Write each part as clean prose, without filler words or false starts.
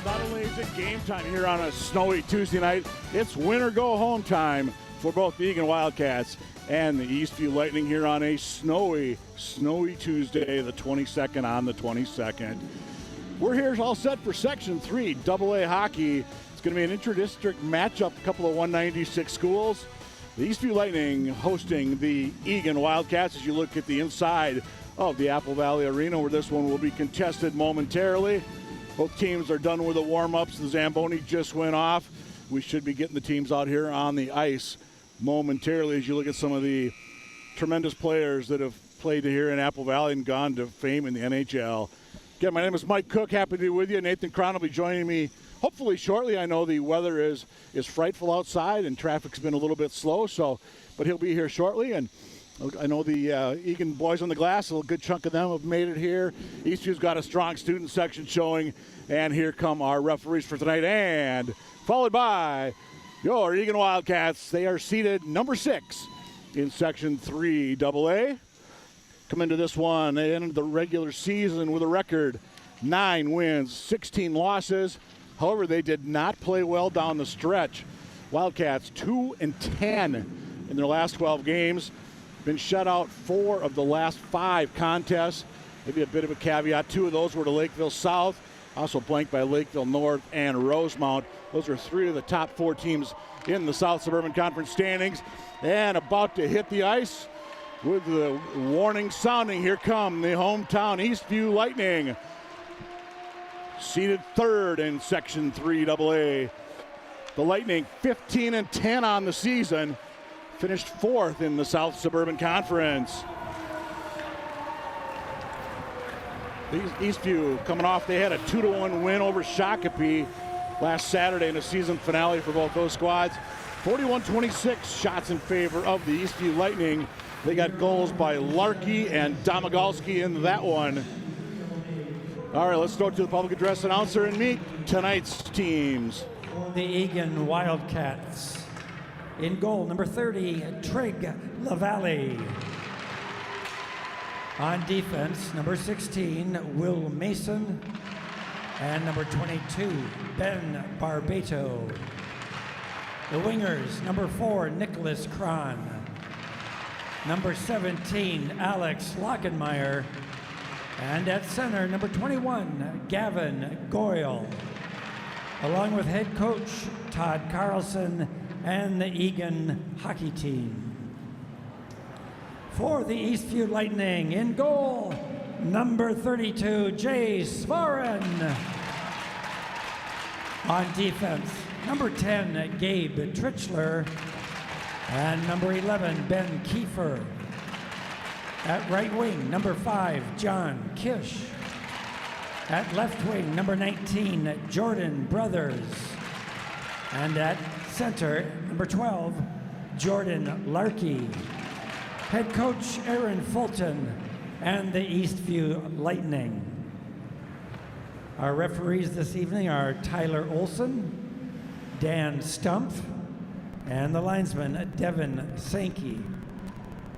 Not only is it game time here on a snowy Tuesday night, it's win or go home time for both the Eagan Wildcats and the Eastview Lightning here on a snowy Tuesday, the 22nd on the 22nd. We're here all set for Section 3 AA hockey. It's going to be an inter-district matchup, a couple of 196 schools. The Eastview Lightning hosting the Eagan Wildcats as you look at the inside of the Apple Valley Arena, where this one will be contested momentarily. Both teams are done with the warm-ups. The Zamboni just went off. We should be getting the teams out here on the ice momentarily as you look at some of the tremendous players that have played here in Apple Valley and gone to fame in the NHL. Again, my name is Mike Cook. Happy to be with you. Nathan Cron will be joining me hopefully shortly. I know the weather is frightful outside and traffic's been a little bit slow, but he'll be here shortly. And I know the Eagan boys on the glass, a good chunk of them have made it here. Eastview's got a strong student section showing, and here come our referees for tonight, and followed by your Eagan Wildcats. They are seated number 6 in Section 3 AA. Come into this one, they ended the regular season with a record 9 wins, 16 losses. However, they did not play well down the stretch. Wildcats 2-10 in their last 12 games. Been shut out 4 of the last 5 contests. Maybe a bit of a caveat. 2 of those were to Lakeville South, also blanked by Lakeville North and Rosemount. Those are 3 of the top 4 teams in the South Suburban Conference standings. And about to hit the ice with the warning sounding. Here come the hometown Eastview Lightning, seated 3rd in Section 3 AA. The Lightning 15-10 on the season. Finished 4th in the South Suburban Conference. Eastview coming off, they had a 2-1 win over Shakopee last Saturday in the season finale for both those squads. 41-26 shots in favor of the Eastview Lightning. They got goals by Larkey and Domagalski in that one. All right, let's go to the public address announcer and meet tonight's teams. The Eagan Wildcats. In goal, number 30, Trig LaValle. On defense, number 16, Will Mason. And number 22, Ben Barbato. The wingers, number 4, Nicholas Cron. Number 17, Alex Lockenmeyer. And at center, number 21, Gavin Goyle. Along with head coach Todd Carlson and the Eagan hockey team. For the Eastview Lightning, in goal, number 32, Jay Svoren. On defense, number 10, Gabe Trichler, and number 11, Ben Kiefer. At right wing, number 5, John Kish. At left wing, number 19, Jordan Brothers. And at center, number 12, Jordan Larkey. Head coach Aaron Fulton and the Eastview Lightning. Our referees this evening are Tyler Olson, Dan Stumpf, and the linesman Devin Sankey.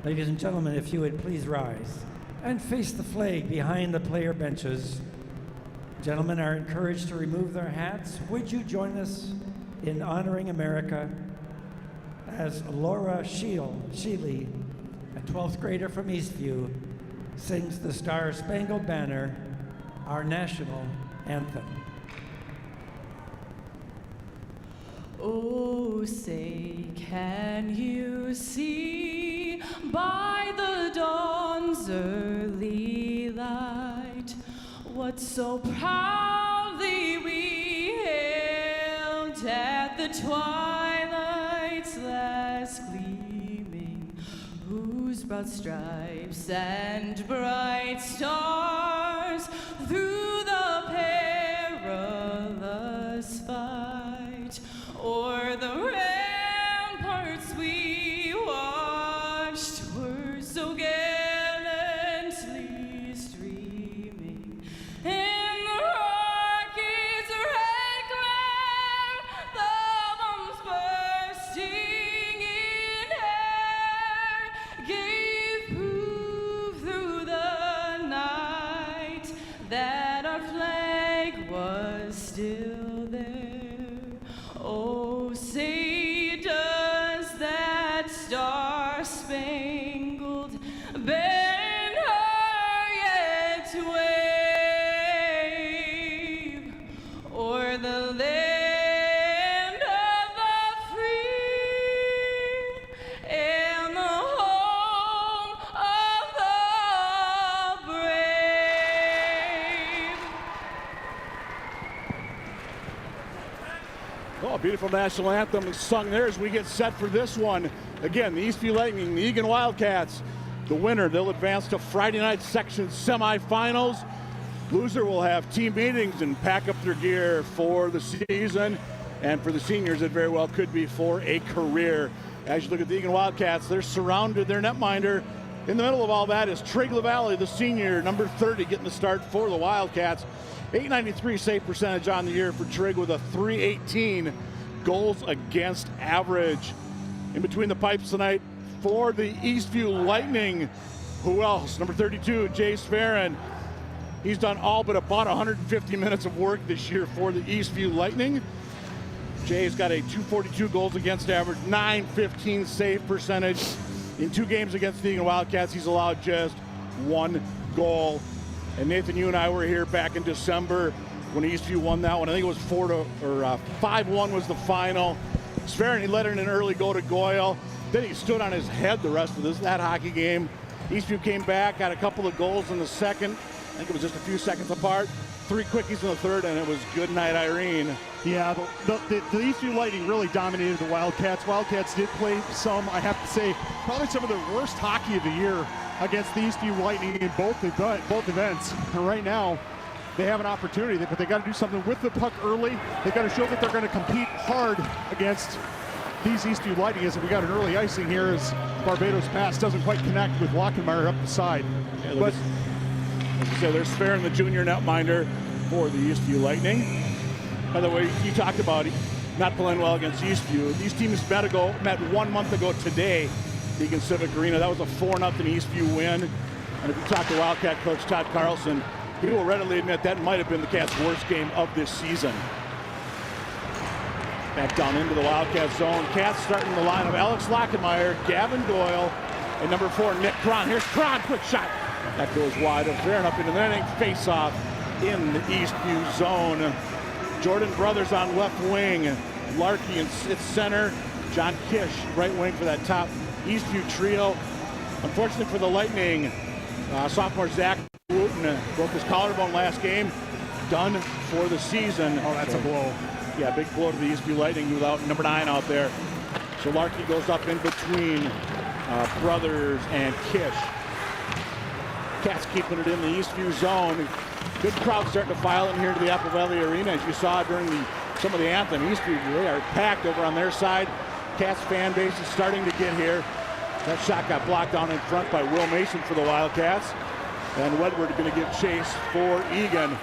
Ladies and gentlemen, if you would please rise and face the flag behind the player benches. Gentlemen are encouraged to remove their hats. Would you join us in honoring America as Laura Sheely, a 12th grader from Eastview, sings the Star Spangled Banner, our national anthem. Oh, say, can you see by the dawn's early light what so proudly we hailed at the twilight's last gleaming, whose broad stripes and bright stars through the perilous fight o'er the ramparts we watched were so gallantly streaming. In the rocket's red glare, the bombs bursting in air gave proof through the night that our flag was still Oh, a beautiful national anthem is sung there as we get set for this one. Again, the Eastview Lightning, the Eagan Wildcats. The winner, they'll advance to Friday night section semifinals. Loser will have team meetings and pack up their gear for the season. And for the seniors, it very well could be for a career. As you look at the Eagan Wildcats, they're surrounded, their netminder. In the middle of all that is Trigg LaValle, the senior, number 30, getting the start for the Wildcats. 893 save percentage on the year for Trigg with a 318 goals against average. In between the pipes tonight for the Eastview Lightning, who else? Number 32, Jay Sverren. He's done all but about 150 minutes of work this year for the Eastview Lightning. Jay's got a 242 goals against average, 915 save percentage. In 2 games against the Eagan Wildcats, he's allowed just 1 goal. And Nathan, you and I were here back in December when Eastview won that one. I think it was 5-1 was the final. Sverren, he let in an early go to Goyle. Then he stood on his head the rest of that hockey game. Eastview came back, got a couple of goals in the second. I think it was just a few seconds apart. 3 quickies in the third, and it was good night, Irene. Yeah, the Eastview Lightning really dominated the Wildcats. Wildcats did play some, I have to say, probably some of their worst hockey of the year against the Eastview Lightning in both events. And right now, they have an opportunity, but they got to do something with the puck early. They got to show that they're going to compete hard against these Eastview Lightning. As we got an early icing here as Barbados' pass doesn't quite connect with Lockenmeyer up the side. Yeah, but as I said, there's Sverren, the junior netminder for the Eastview Lightning. By the way, you talked about not playing well against Eastview. These teams met 1 month ago today, Eagan Civic Arena. That was a 4-0 Eastview win. And if you talk to Wildcat coach Todd Carlson, he will readily admit that might have been the Cats' worst game of this season. Back down into the Wildcat zone. Cats starting the line of Alex Lockenmeyer, Gavin Doyle, and number 4, Nick Cron. Here's Cron, quick shot. That goes wide of Sverren up into the netting. Face-off in the Eastview zone. Jordan Brothers on left wing. Larkey in center. John Kish, right wing for that top Eastview trio. Unfortunately for the Lightning, sophomore Zach Wooten broke his collarbone last game. Done for the season. Oh, that's a blow. Yeah, big blow to the Eastview Lightning without number 9 out there. So Larkey goes up in between Brothers and Kish. Cats keeping it in the Eastview zone. Good crowd starting to file in here to the Apple Valley Arena, as you saw during some of the anthem. Eastview, they are packed over on their side. Cats fan base is starting to get here. That shot got blocked down in front by Will Mason for the Wildcats. And Wedward going to give chase for Eagan.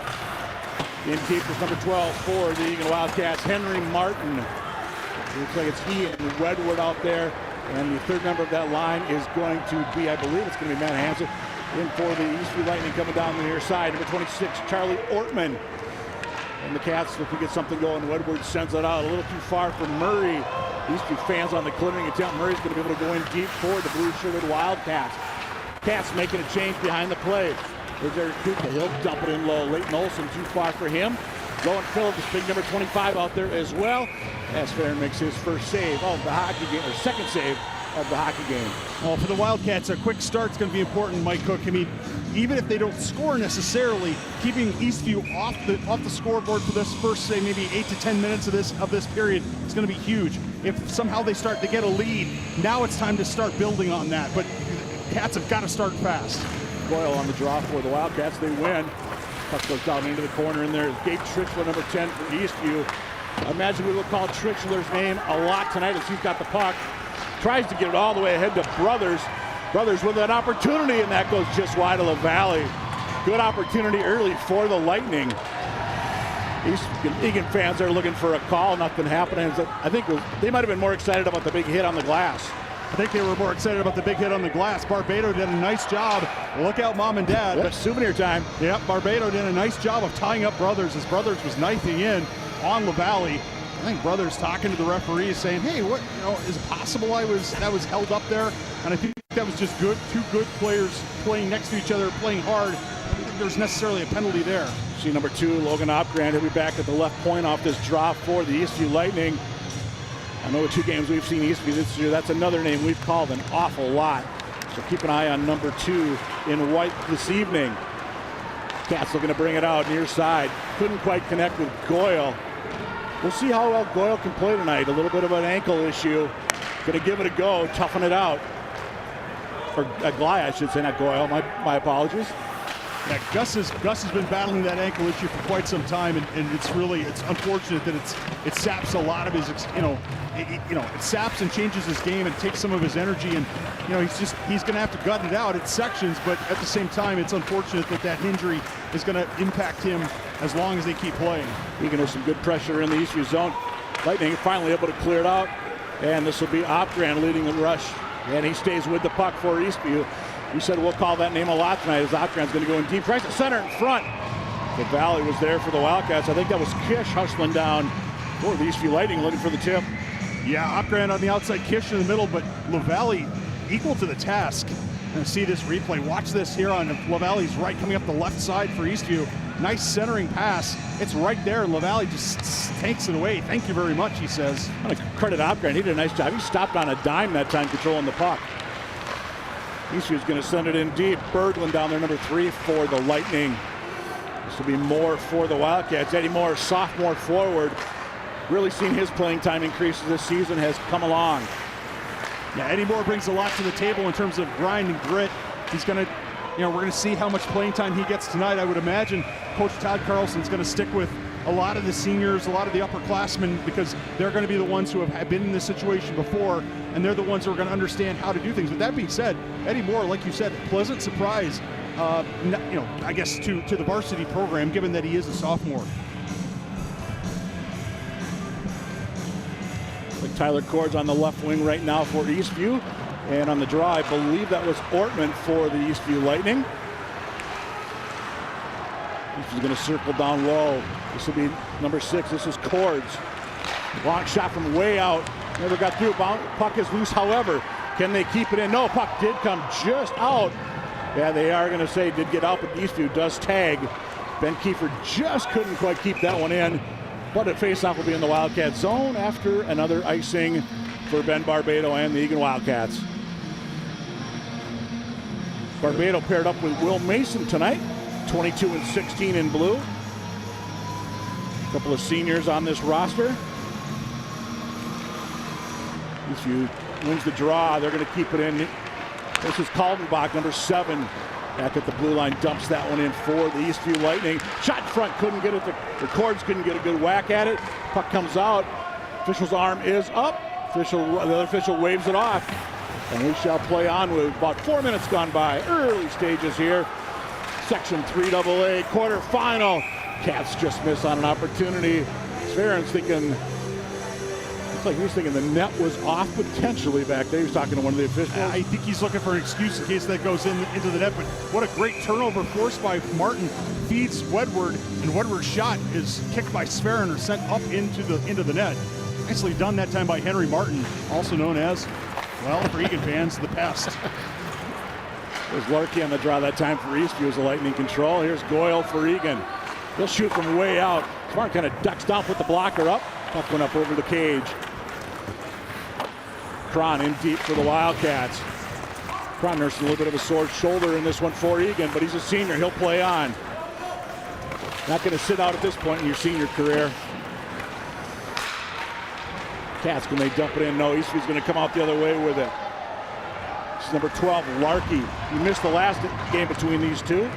Innkeepers number 12 for the Eagan Wildcats, Henry Martin. It looks like it's he and Wedward out there. And the third member of that line is going to be, I believe it's going to be Matt Hansen. In for the Eastview Lightning coming down the near side. Number 26, Charlie Ortman. And the Cats looking to get something going. Wedward sends it out a little too far for Murray. Eastview fans on the clearing attempt. Murray's going to be able to go in deep for the blue-shirted Wildcats. Cats making a change behind the play. There's Eric Kuka. He'll dump it in low. Leighton Olsen too far for him. Going Phillips, big number 25 out there as well. As Sverren makes his first save of the hockey game, or second save of the hockey game. Well, for the Wildcats, a quick start's going to be important, Mike Cook. I mean, even if they don't score necessarily, keeping Eastview off the scoreboard for this first, say, maybe 8 to 10 minutes of this period is going to be huge. If somehow they start to get a lead, now it's time to start building on that. But Cats have got to start fast. Boyle on the draw for the Wildcats. They win. Puck goes down into the corner, and there's Gabe Trichler, number 10 for Eastview. I imagine we will call Trichler's name a lot tonight as he's got the puck. Tries to get it all the way ahead to Brothers. Brothers with an opportunity, and that goes just wide of LaValle. Good opportunity early for the Lightning. Eagan fans are looking for a call. Nothing happening. I think they might have been more excited about the big hit on the glass. I think they were more excited about the big hit on the glass. Barbado did a nice job. Look out, Mom and Dad. Yep, souvenir time. Yep, Barbado did a nice job of tying up Brothers as Brothers was knifing in on LaValle. I think Brothers talking to the referees saying, hey, what, is it possible that was held up there? And I think that was just good. 2 good players playing next to each other, playing hard. I don't think there's necessarily a penalty there. See number 2, Logan Opgrand, he'll be back at the left point off this draw for the Eastview Lightning. I know the 2 games we've seen Eastview this year, that's another name we've called an awful lot. So keep an eye on number 2 in white this evening. Cats looking to bring it out near side. Couldn't quite connect with Goyle. We'll see how well Goyle can play tonight. A little bit of an ankle issue. Going to give it a go, toughen it out. Or Glye, I should say, not Goyle. My apologies. Yeah, Gus has been battling that ankle issue for quite some time, and it's unfortunate that it saps a lot of his, it saps and changes his game and takes some of his energy, and he's going to have to gut it out. It's sections, but at the same time, it's unfortunate that injury is going to impact him as long as they keep playing. Eagan has some good pressure in the Eastview zone. Lightning finally able to clear it out, and this will be Opgren leading the rush, and he stays with the puck for Eastview. We said we'll call that name a lot tonight as Opgren's going to go in deep right to center in front. The Valley was there for the Wildcats. I think that was Kish hustling down for the Eastview Lightning looking for the tip. Yeah, Opgren on the outside, Kish in the middle, but LaValle equal to the task. And see this replay. Watch this here on LaValle's right, coming up the left side for Eastview. Nice centering pass. It's right there, and LaValle just takes it away. Thank you very much, he says. I'm going to credit Opgren. He did a nice job. He stopped on a dime that time controlling the puck. Eastview's going to send it in deep. Berglund down there, number 3 for the Lightning. This will be Moore for the Wildcats. Eddie Moore, sophomore forward. Really seen his playing time increases this season, has come along. Yeah, Eddie Moore brings a lot to the table in terms of grind and grit. He's going to, we're going to see how much playing time he gets tonight. I would imagine Coach Todd Carlson's going to stick with a lot of the seniors, a lot of the upperclassmen, because they're going to be the ones who have been in this situation before, and they're the ones who are going to understand how to do things. With that being said, Eddie Moore, like you said, pleasant surprise, I guess to the varsity program, given that he is a sophomore. Like Tyler Cord's on the left wing right now for Eastview, and on the draw, I believe that was Ortman for the Eastview Lightning. He's going to circle down low. This will be number 6. This is Cords. Long shot from way out. Never got through. Puck is loose, however. Can they keep it in? No, puck did come just out. Yeah, they are going to say did get out, but Eastview does tag. Ben Kiefer just couldn't quite keep that one in. But a faceoff will be in the Wildcat zone after another icing for Ben Barbado and the Eagan Wildcats. Barbado paired up with Will Mason tonight. 22 and 16 in blue. A couple of seniors on this roster. Eastview wins the draw. They're going to keep it in. This is Kaldenbach, number 7. Back at the blue line, dumps that one in for the Eastview Lightning. Shot in front, couldn't get it. The Cords couldn't get a good whack at it. Puck comes out. Official's arm is up. The other official waves it off. And we shall play on with about 4 minutes gone by. Early stages here. Section 3AA quarterfinal. Cats just miss on an opportunity. Swearen's thinking, looks like he was thinking the net was off potentially back there. He was talking to one of the officials. I think he's looking for an excuse in case that goes into the net, but what a great turnover forced by Martin. Feeds Wedward, and Wedward's shot is kicked by Swearen or sent up into the net. Nicely done that time by Henry Martin, also known as, well, for Eagan fans, the Pest. There's Larkey on the draw that time for Eastview as the Lightning control. Here's Goyle for Eagan. He'll shoot from way out. Smart kind of ducks down, put the blocker up. Puck went up over the cage. Cron in deep for the Wildcats. Cron nursing a little bit of a sore shoulder in this one for Eagan, but he's a senior. He'll play on. Not going to sit out at this point in your senior career. Cats, can they dump it in? No, Eastview's going to come out the other way with it. This is number 12, Larkey. He missed the last game between these two.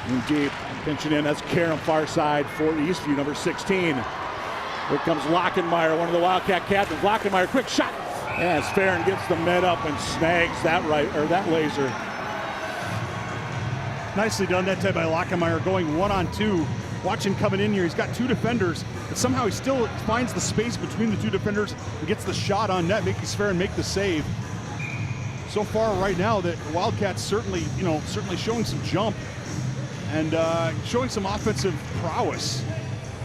In deep, pinching in. That's Karam far side for Eastview, number 16. Here comes Lockenmeyer, one of the Wildcat captains. Lockenmeyer, quick shot. And Swearen gets the med up and snags that that laser. Nicely done that time by Lockenmeyer, going 1-on-2. Watch him coming in here. He's got 2 defenders, but somehow he still finds the space between the 2 defenders and gets the shot on net, making Swearen make the save. So far, right now, the Wildcats certainly showing some jump and showing some offensive prowess.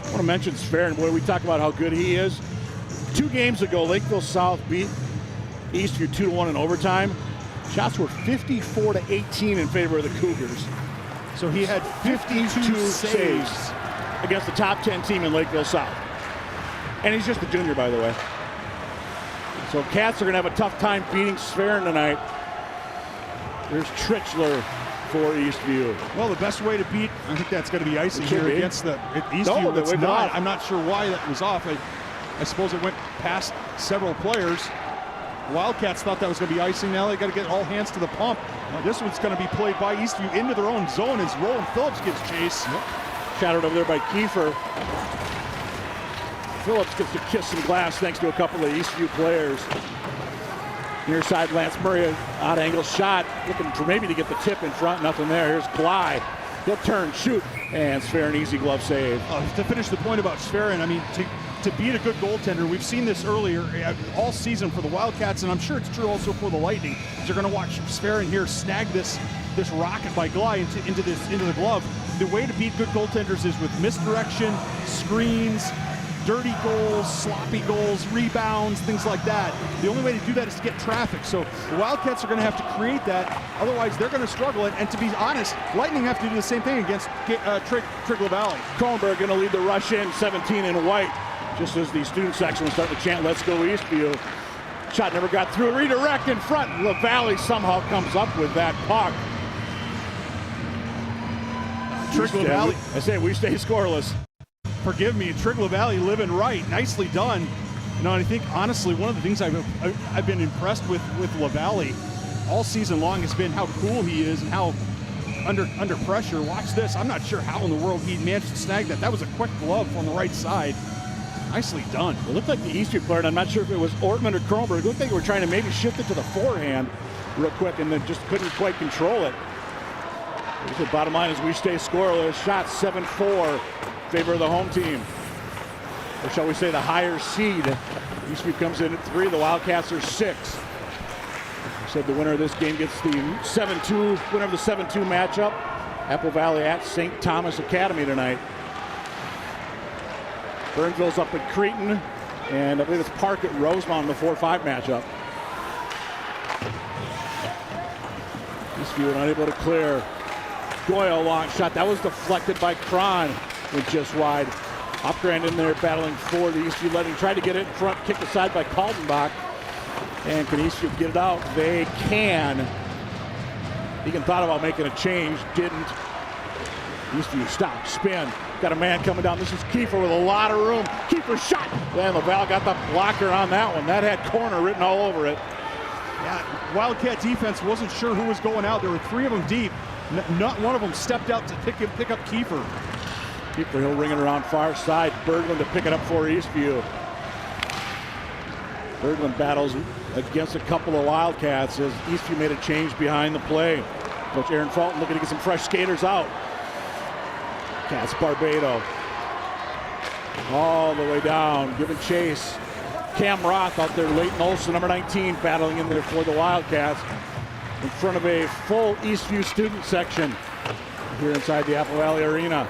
I want to mention Swearen. Boy, we talk about how good he is. 2 games ago, Lakeville South beat Eastview 2-1 in overtime. Shots were 54-18 in favor of the Cougars. So he had 52 saves against the top 10 team in Lakeville South. And he's just a junior, by the way. So Cats are going to have a tough time beating Swearen tonight. There's Trichler for Eastview. Well, the best way to beat, I think that's going to be icing here against the Eastview. No, that's waved not. off. I'm not sure why that was off. I suppose it went past several players. Wildcats thought that was going to be icing. Now they got to get all hands to the pump. This one's going to be played by Eastview into their own zone as Roland Phillips gives chase. Shadowed over there by Kiefer. Phillips gets to kiss some glass thanks to a couple of Eastview players. Near side, Lance Murray, odd angle shot, looking for maybe to get the tip in front. Nothing there. Here's Bly. He'll turn, shoot, and Sver an easy glove save. To finish the point about Sver, I mean, to beat a good goaltender, we've seen this earlier all season for the Wildcats, and I'm sure it's true also for the Lightning. You're going to watch Sver here snag this rocket by Bly into the glove. The way to beat good goaltenders is with misdirection, screens, dirty goals, sloppy goals, rebounds, things like that. The only way to do that is to get traffic. So the Wildcats are going to have to create that. Otherwise, they're going to struggle. And to be honest, Lightning have to do the same thing against Triglav Valley. Kronberg going to lead the rush in, 17 in white. Just as the student section was starting to chant, "Let's go Eastview." Shot never got through. Redirect in front. LaValle somehow comes up with that puck. Triglav Valley. I say we stay scoreless. Forgive me, Triglav Valley living right. Nicely done. You know, and I think, honestly, one of the things I've been impressed with LaValle all season long has been how cool he is and how under pressure. Watch this. I'm not sure how in the world he managed to snag that. That was a quick glove on the right side. Nicely done. It looked like the Eastview player, and I'm not sure if it was Ortman or Kronberg. It looked like they were trying to maybe shift it to the forehand real quick and then just couldn't quite control it. The bottom line is we stay scoreless. Shot 7-4. Favor of the home team, or shall we say the higher seed. Eastview comes in at 3, the Wildcats are 6. I said the winner of this game gets the 7-2, winner of the 7-2 matchup. Apple Valley at St. Thomas Academy tonight. Burnville's up at Cretin, and I believe it's Park at Rosemont in the 4-5 matchup. Eastview unable to clear. Doyle long shot, that was deflected by Cron. Went just wide. Upgrand in there battling for the Eastview Lightning. Tried to get it in front, kicked aside by Kaldenbach. And can Eastview get it out? They can. Eagan thought about making a change, didn't. Eastview stop, spin. Got a man coming down. This is Kiefer with a lot of room. Kiefer shot. And LaValle got the blocker on that one. That had corner written all over it. Yeah, Wildcat defense wasn't sure who was going out. There were 3 of them deep. Not one of them stepped out to pick up Kiefer. Kiefer, he'll ring it around far side. Berglund to pick it up for Eastview. Berglund battles against a couple of Wildcats as Eastview made a change behind the play. Coach Aaron Fulton looking to get some fresh skaters out. Cats Barbado. All the way down, giving chase. Cam Roth out there, Leighton Olson, number 19, battling in there for the Wildcats. In front of a full Eastview student section here inside the Apple Valley Arena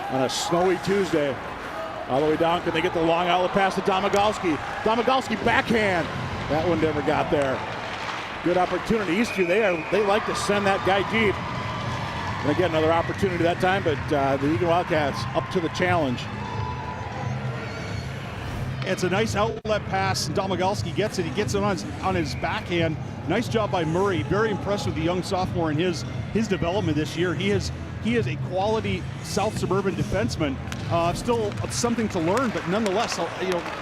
on a snowy Tuesday. All the way down, can they get the long outlet pass to Domagalski? Domagalski backhand. That one never got there. Good opportunity. Eastview, they like to send that guy deep. And again, another opportunity that time, but the Eagan Wildcats up to the challenge. It's a nice outlet pass. Domagalski gets it. He gets it on his backhand. Nice job by Murray. Very impressed with the young sophomore and his development this year. He is a quality South Suburban defenseman. Still something to learn, but nonetheless,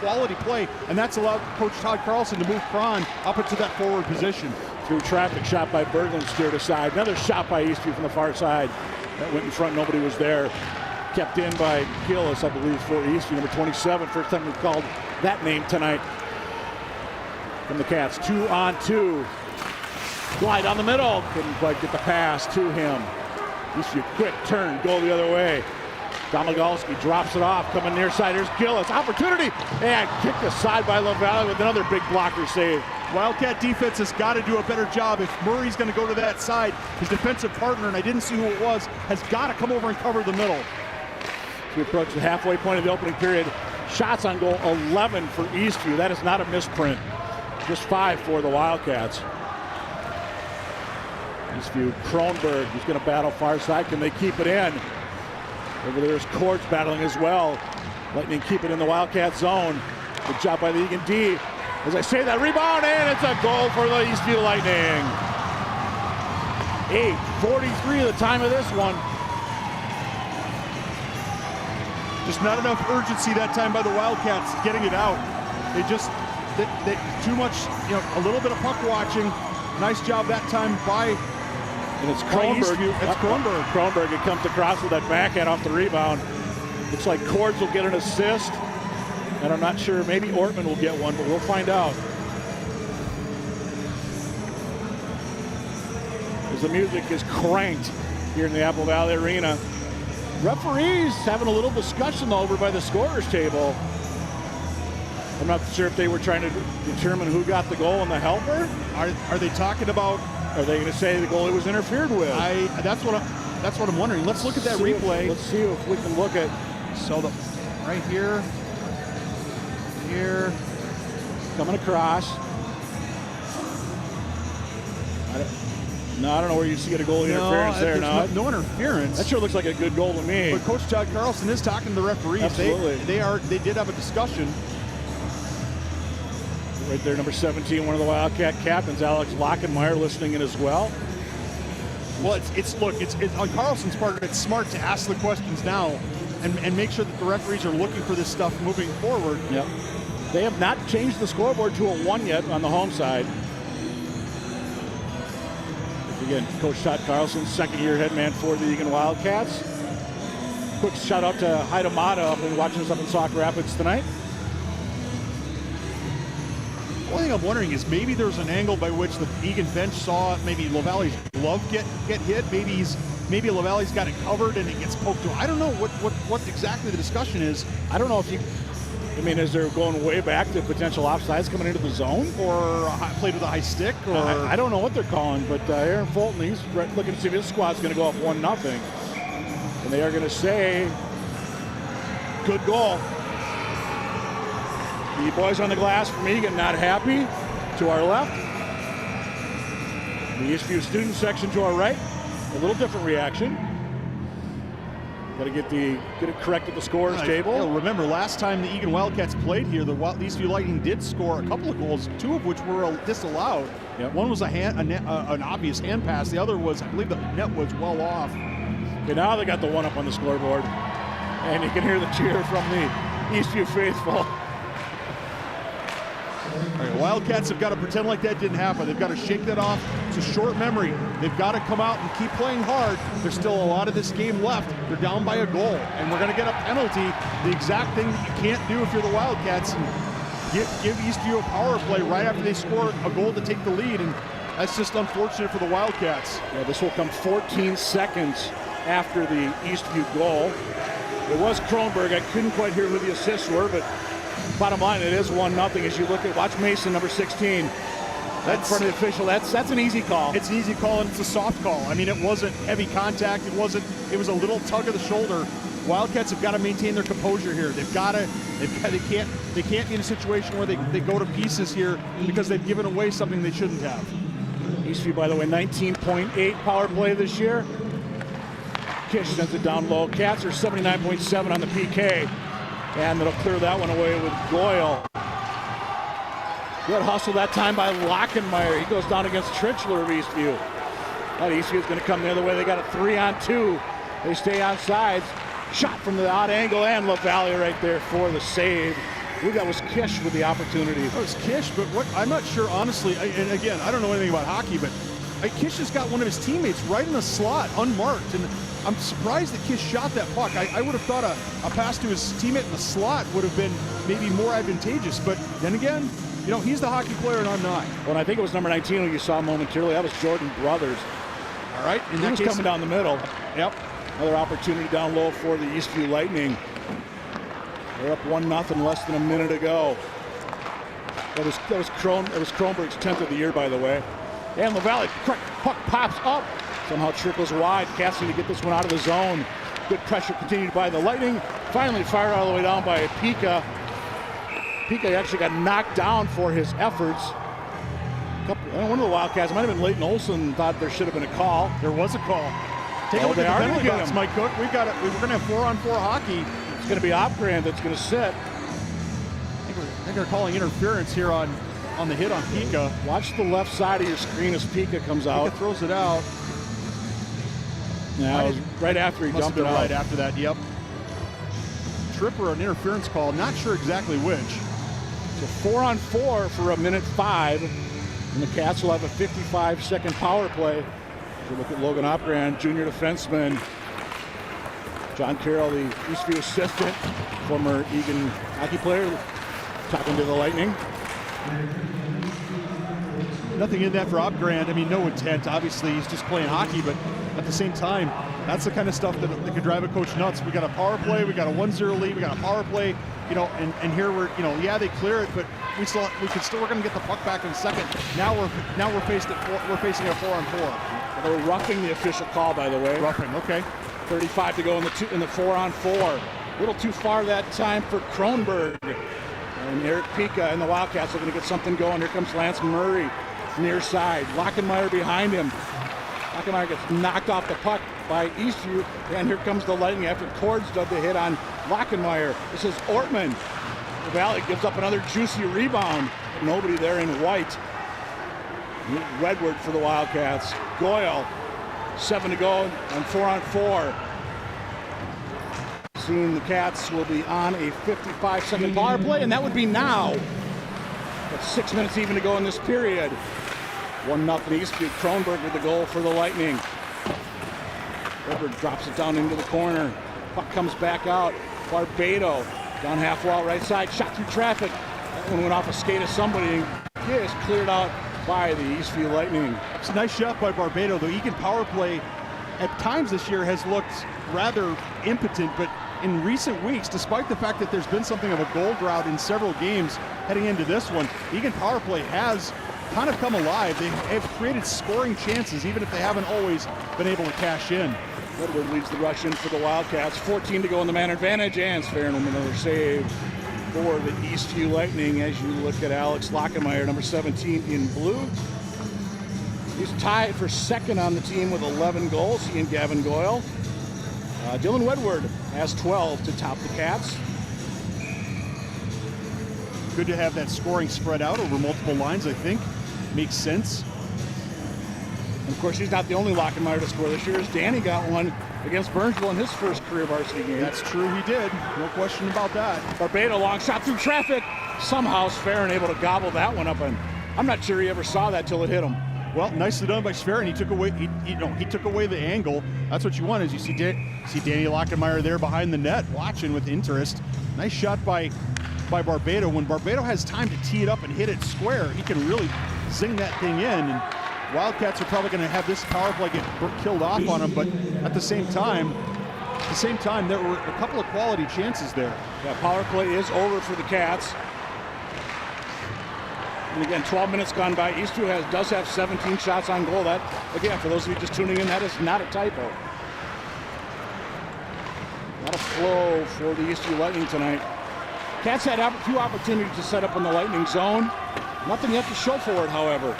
quality play. And that's allowed Coach Todd Carlson to move Cron up into that forward position. Through traffic, shot by Berglund, steered aside. Another shot by Eastview from the far side. That went in front, nobody was there. Kept in by Gillis, I believe, for Eastview, number 27. First time we've called that name tonight. From the Cats, 2-on-2. Glide down the middle, couldn't quite get the pass to him. Eastview, quick turn, go the other way. Domagalski drops it off, coming near side. Here's Gillis, opportunity, and kicked aside by LaValle with another big blocker save. Wildcat defense has got to do a better job. If Murray's going to go to that side, his defensive partner, and I didn't see who it was, has got to come over and cover the middle. As we approach the halfway point of the opening period, shots on goal 11 for Eastview. That is not a misprint. Just 5 for the Wildcats. Eastview, Kronberg, who's going to battle far side. Can they keep it in? Over there's Cords battling as well. Lightning keep it in the Wildcat zone. Good job by the Eagan D. As I say that, rebound, and it's a goal for the Eastview Lightning. 8:43 the time of this one. Just not enough urgency that time by the Wildcats getting it out. They too much, a little bit of puck watching. Nice job that time by, and it's Kronberg. It's Kronberg. Kronberg, it comes across with that backhand off the rebound. Looks like Cords will get an assist. And I'm not sure, maybe Ortman will get one, but we'll find out. As the music is cranked here in the Apple Valley Arena. Referees having a little discussion over by the scorer's table. I'm not sure if they were trying to determine who got the goal and the helper. Are they talking about? Are they going to say the goalie was interfered with? That's what I'm wondering. Let's look at that replay. Let's see if we can look at. So right here, coming across. I don't know where you see a goalie interference there. No interference. That sure looks like a good goal to me. But Coach Todd Carlson is talking to the referees. Absolutely. They did have a discussion. Right there, number 17, one of the Wildcat captains, Alex Lockenmeyer, listening in as well. Well, it's on Carlson's part. It's smart to ask the questions now, and make sure that the referees are looking for this stuff moving forward. Yep. They have not changed the scoreboard to a 1 yet on the home side. Again, Coach Todd Carlson, second-year head man for the Eagan Wildcats. Quick shout out to Haida Mata who's watching us up in Sauk Rapids tonight. One thing I'm wondering is maybe there's an angle by which the Eagan bench saw maybe LaValle's glove get hit. Maybe LaValle's got it covered and it gets poked to. I don't know what exactly the discussion is. I don't know if is there going way back to potential offsides coming into the zone? Or played with a high stick? Or I don't know what they're calling, but Aaron Fulton, he's looking to see if his squad's going to go up 1-0. And they are going to say, good goal. The boys on the glass from Eagan not happy. To our left. The Eastview student section to our right. A little different reaction. Got to get it correct at the scorer's table. Remember, last time the Eagan Wildcats played here, the Eastview Lightning did score a couple of goals, two of which were disallowed. Yep. One was an obvious hand pass. The other was, I believe the net was well off. Okay, now they got the one up on the scoreboard. And you can hear the cheer from the Eastview faithful. All right, Wildcats have got to pretend like that didn't happen. They've got to shake that off. It's a short memory. They've got to come out and keep playing hard. There's still a lot of this game left. They're down by a goal, and we're going to get a penalty. The exact thing that you can't do if you're the Wildcats, and give Eastview a power play right after they score a goal to take the lead, and that's just unfortunate for the Wildcats. Yeah, this will come 14 seconds after the Eastview goal. It was Kronberg. I couldn't quite hear who the assists were, but bottom line, it is 1-0 as you look at, watch Mason, number 16. That's for the official. That's an easy call. It's an easy call, and it's a soft call. I mean, it wasn't heavy contact. It was a little tug of the shoulder. Wildcats have got to maintain their composure here. They can't be in a situation where they go to pieces here because they've given away something they shouldn't have. Eastview, by the way, 19.8 power play this year. Kish sends it down low. Cats are 79.7 on the PK. And it'll clear that one away with Goyle. Good hustle that time by Lockenmeyer. He goes down against Tritchler of Eastview. That Eastview is going to come the other way. They got a 3-on-2. They stay on sides. Shot from the odd angle, and LaValle right there for the save. I believe that was Kish with the opportunity. That was Kish, but I'm not sure, honestly, and again, I don't know anything about hockey, but Kish has got one of his teammates right in the slot, unmarked, and I'm surprised that Kish shot that puck. I would have thought a pass to his teammate in the slot would have been maybe more advantageous, but then again, he's the hockey player and I'm not. Well, I think it was number 19 who you saw momentarily. That was Jordan Brothers. All right. And he was coming down the middle. Yep. Another opportunity down low for the Eastview Lightning. They're up 1-0, less than a minute to go. That was Kronberg's 10th of the year, by the way. And LaValle, puck pops up. Somehow trickles wide. Cassidy to get this one out of the zone. Good pressure continued by the Lightning. Finally fired all the way down by Pika. Pika actually got knocked down for his efforts. One of the Wildcats, might have been Leighton Olson, thought there should have been a call. There was a call. Take a look at the penalty box, Mike Cook. We're going to have 4-on-4 hockey. It's going to be Opgrand that's going to sit. I think they're calling interference here on the hit on Pika. Watch the left side of your screen as Pika comes out. Pika throws it out. Now, right after he dumped it out. Right after that, yep. Trip or an interference call, not sure exactly which. So 4-on-4 for 1:05, and the Cats will have a 55-second power play. If you look at Logan Opgrand, junior defenseman. John Carroll, the Eastview assistant, former Eagan hockey player, talking to the Lightning. Nothing in that for Opgrand. I mean, no intent. Obviously, he's just playing hockey, but at the same time, that's the kind of stuff that could drive a coach nuts. We got a power play, we got a 1-0 lead, we got a power play, you know, and here we're, you know, yeah, they clear it, but we're going to get the puck back in a second. Now we're facing a 4-on-4. They're roughing the official call, by the way. Roughing, okay. 35 to go in the 4-on-4. A little too far that time for Kronberg. And Eric Pika and the Wildcats are going to get something going. Here comes Lance Murray, near side. Lockenmeyer behind him. Lockenmeyer gets knocked off the puck by Eastview, and here comes the Lightning after Cords dug the hit on Lockenmeyer. This is Ortman. The Valley gives up another juicy rebound. Nobody there in white. Redward for the Wildcats. Goyle, 7 to go on 4-on-4. Soon the Cats will be on a 55-second power play, and that would be now. But 6 minutes even to go in this period. 1-0 Eastview. Kronberg with the goal for the Lightning. Redward drops it down into the corner. Puck comes back out. Barbado down half wall right side. Shot through traffic. That one went off a skate of somebody. It is cleared out by the Eastview Lightning. It's a nice shot by Barbado. The Eagan power play at times this year has looked rather impotent, but in recent weeks, despite the fact that there's been something of a goal drought in several games heading into this one, Eagan power play has kind of come alive. They have created scoring chances, even if they haven't always been able to cash in. Redwood leads the rush in for the Wildcats. 14 to go in the man advantage, and Sferin with another save for the Eastview Lightning as you look at Alex Lockenmeyer, number 17 in blue. He's tied for second on the team with 11 goals, he and Gavin Goyle. Dylan Wedward has 12 to top the Cats. Good to have that scoring spread out over multiple lines, I think. Makes sense. And of course, he's not the only Lockenmeyer to score this year, as Danny got one against Burnsville in his first career varsity game. That's true, he did. No question about that. Barbado, long shot through traffic. Somehow Sferin able to gobble that one up, and I'm not sure he ever saw that till it hit him. Well, nicely done by Sferin. He took away the angle. That's what you want, is you see Danny Lockenmeyer there behind the net, watching with interest. Nice shot by Barbado. When Barbado has time to tee it up and hit it square, he can really zing that thing in. And Wildcats are probably going to have this power play get killed off on them, but at the same time, there were a couple of quality chances there. Yeah, power play is over for the Cats. And again, 12 minutes gone by. Eastview does have 17 shots on goal. That, again, for those of you just tuning in, that is not a typo. A lot of flow for the Eastview Lightning tonight. Cats had a few opportunities to set up in the Lightning zone. Nothing yet to show for it, however.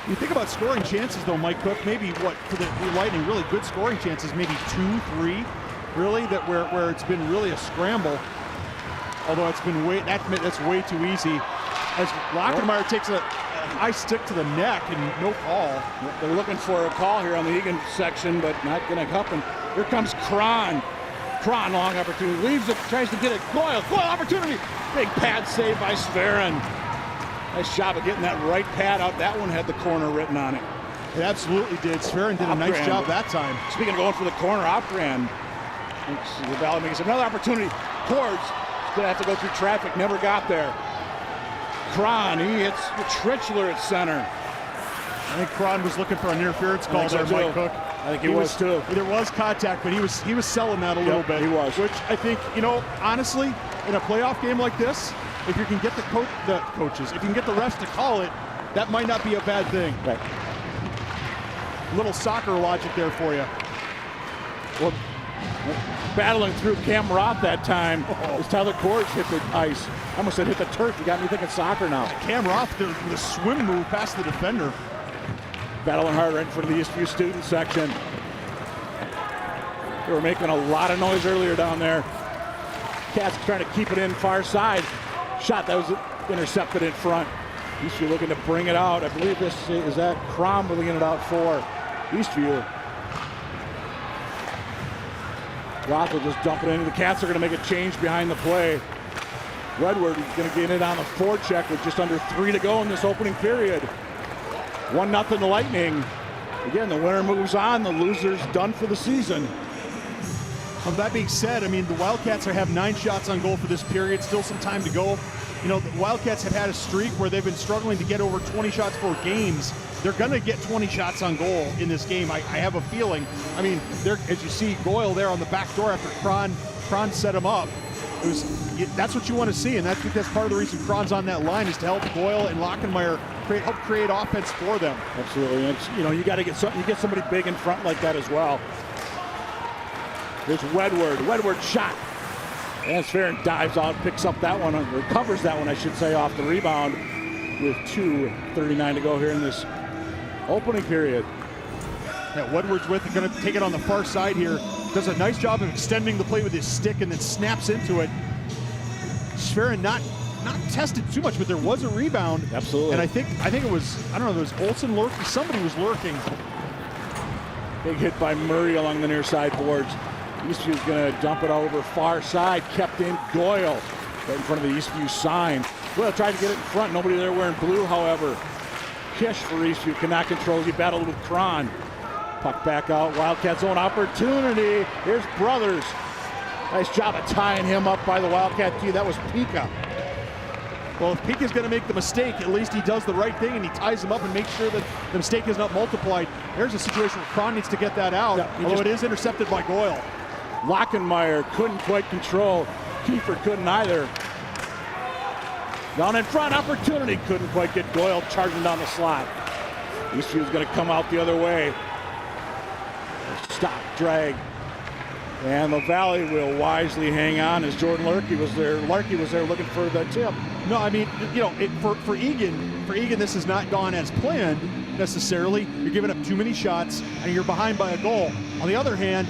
You think about scoring chances, though, Mike Cook, maybe what, for the Lightning, really good scoring chances, maybe 2, 3, really, that where it's been really a scramble. Although it's been that's way too easy. As Lockenmeyer takes a high stick to the neck and no call. They're looking for a call here on the Eagan section, but not going to happen. Here comes Cron. Cron, long opportunity, leaves it, tries to get it. Goyle opportunity. Big pad save by Sferin. Nice job of getting that right pad out. That one had the corner written on it. It absolutely did. Sferin did a nice job that time. Speaking of going for the corner, Opgrand. The Valley makes another opportunity. Cords going to have to go through traffic, never got there. Cron, he hits the Trichler at center. I think Cron was looking for an interference call there, Mike Cook. I think he was too. There was contact, but he was selling that a little bit. He was. Which I think, honestly, in a playoff game like this, if you can get the coaches, if you can get the refs to call it, that might not be a bad thing. Right. Little soccer logic there for you. Well, battling through Cam Roth that time as Tyler Cords hit the ice. I almost said hit the turf. You got me thinking soccer now. Cam Roth, the swim move past the defender. Battling hard right in front of the Eastview student section. They were making a lot of noise earlier down there. Cats trying to keep it in far side. Shot that was intercepted in front. Eastview looking to bring it out. I believe this is that Crom bringing it out for Eastview. Roth will just dump it in. The Cats are going to make a change behind the play. Redward is going to get it on the forecheck with just under 3 to go in this opening period. 1-0 the Lightning. Again, the winner moves on. The loser's done for the season. Well, that being said, I mean, the Wildcats have 9 shots on goal for this period. Still some time to go. You know, the Wildcats have had a streak where they've been struggling to get over 20 shots for games. They're going to get 20 shots on goal in this game. I have a feeling. I mean, as you see Goyle there on the back door after Kron set him up. That's what you want to see, and that's because part of the reason Kron's on that line is to help Goyle and Lockenmeyer help create offense for them. Absolutely. And you know, you got to get somebody big in front like that as well. There's Wedward shot. And Sferin dives out, picks up that one, recovers that one, I should say, off the rebound with 2:39 to go here in this opening period. Yeah, Wedward's with it, going to take it on the far side here. Does a nice job of extending the play with his stick and then snaps into it. Sferin not tested too much, but there was a rebound. Absolutely. And I think it was, I don't know, it was Olsen lurking. Somebody was lurking. Big hit by Murray along the near side boards. Eastview's going to dump it over far side. Kept in Goyle right in front of the Eastview sign. Well, tried to get it in front. Nobody there wearing blue, however. Kish for Eastview cannot control. He battled with Kron. Puck back out. Wildcats' own opportunity. Here's Brothers. Nice job of tying him up by the Wildcat D. That was Pika. Well, if Pika's going to make the mistake, at least he does the right thing and he ties him up and makes sure that the mistake is not multiplied. There's a situation where Kron needs to get that out, although it is intercepted by Goyle. Lockenmeyer couldn't quite control. Kiefer couldn't either. Down in front, opportunity. Couldn't quite get Goyle charging down the slot. Eastview's going to come out the other way. Stop, drag. And the Valley will wisely hang on as Jordan Larkey was there. Larkey was there looking for the tip. No, I mean, you know, for Eagan, this has not gone as planned necessarily. You're giving up too many shots and you're behind by a goal. On the other hand,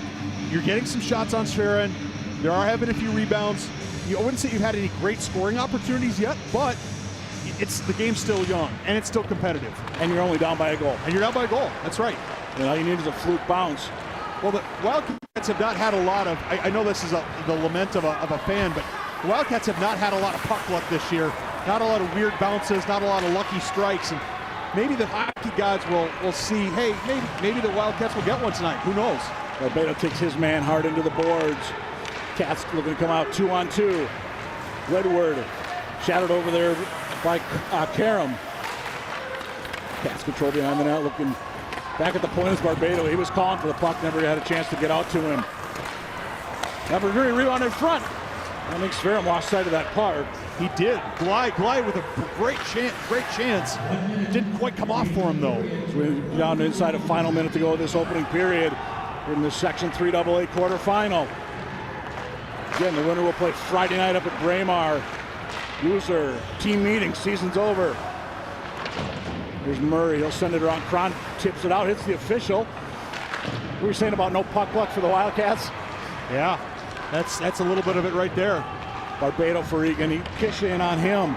you're getting some shots on Sferin. There are having a few rebounds. I wouldn't say you've had any great scoring opportunities yet, but the game's still young and it's still competitive. And you're only down by a goal. And you're down by a goal. That's right. And all you need is a fluke bounce. Well, the Wildcats have not had a lot of, I know this is the lament of a fan, but the Wildcats have not had a lot of puck luck this year. Not a lot of weird bounces, not a lot of lucky strikes. And maybe the hockey gods will see, hey, maybe the Wildcats will get one tonight. Who knows? Barbato takes his man hard into the boards. Cats looking to come out 2-on-2. Redward shadowed over there by Karam. Cats control behind the net, looking back at the point is Barbato. He was calling for the puck, never had a chance to get out to him. Number 3 rebound in front. I think Sferin lost sight of that puck. He did. Glide with a great chance. Didn't quite come off for him though. So we're down inside a final minute to go of this opening period in the Section 3AA quarterfinal. Again, the winner will play Friday night up at Braemar. Loser, team meeting, season's over. Here's Murray, he'll send it around. Kron tips it out, hits the official. What were you saying about no puck luck for the Wildcats? Yeah, that's a little bit of it right there. Barbato for Eagan, Kish in on him.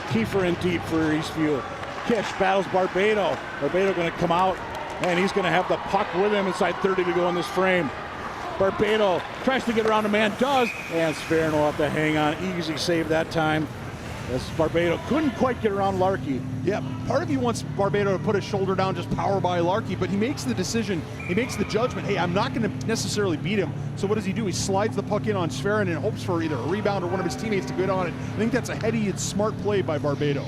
Kiefer in deep for Eastview. Kish battles Barbato. Barbato going to come out, and he's going to have the puck with him inside 30 to go in this frame. Barbato tries to get around a man, does, and Sferin will have to hang on. Easy save that time, as Barbato couldn't quite get around Larkey. Yeah, part of you wants Barbato to put his shoulder down, just power by Larkey, but he makes the decision, he makes the judgment, hey, I'm not going to necessarily beat him. So what does he do? He slides the puck in on Sferin and hopes for either a rebound or one of his teammates to get on it. I think that's a heady and smart play by Barbato.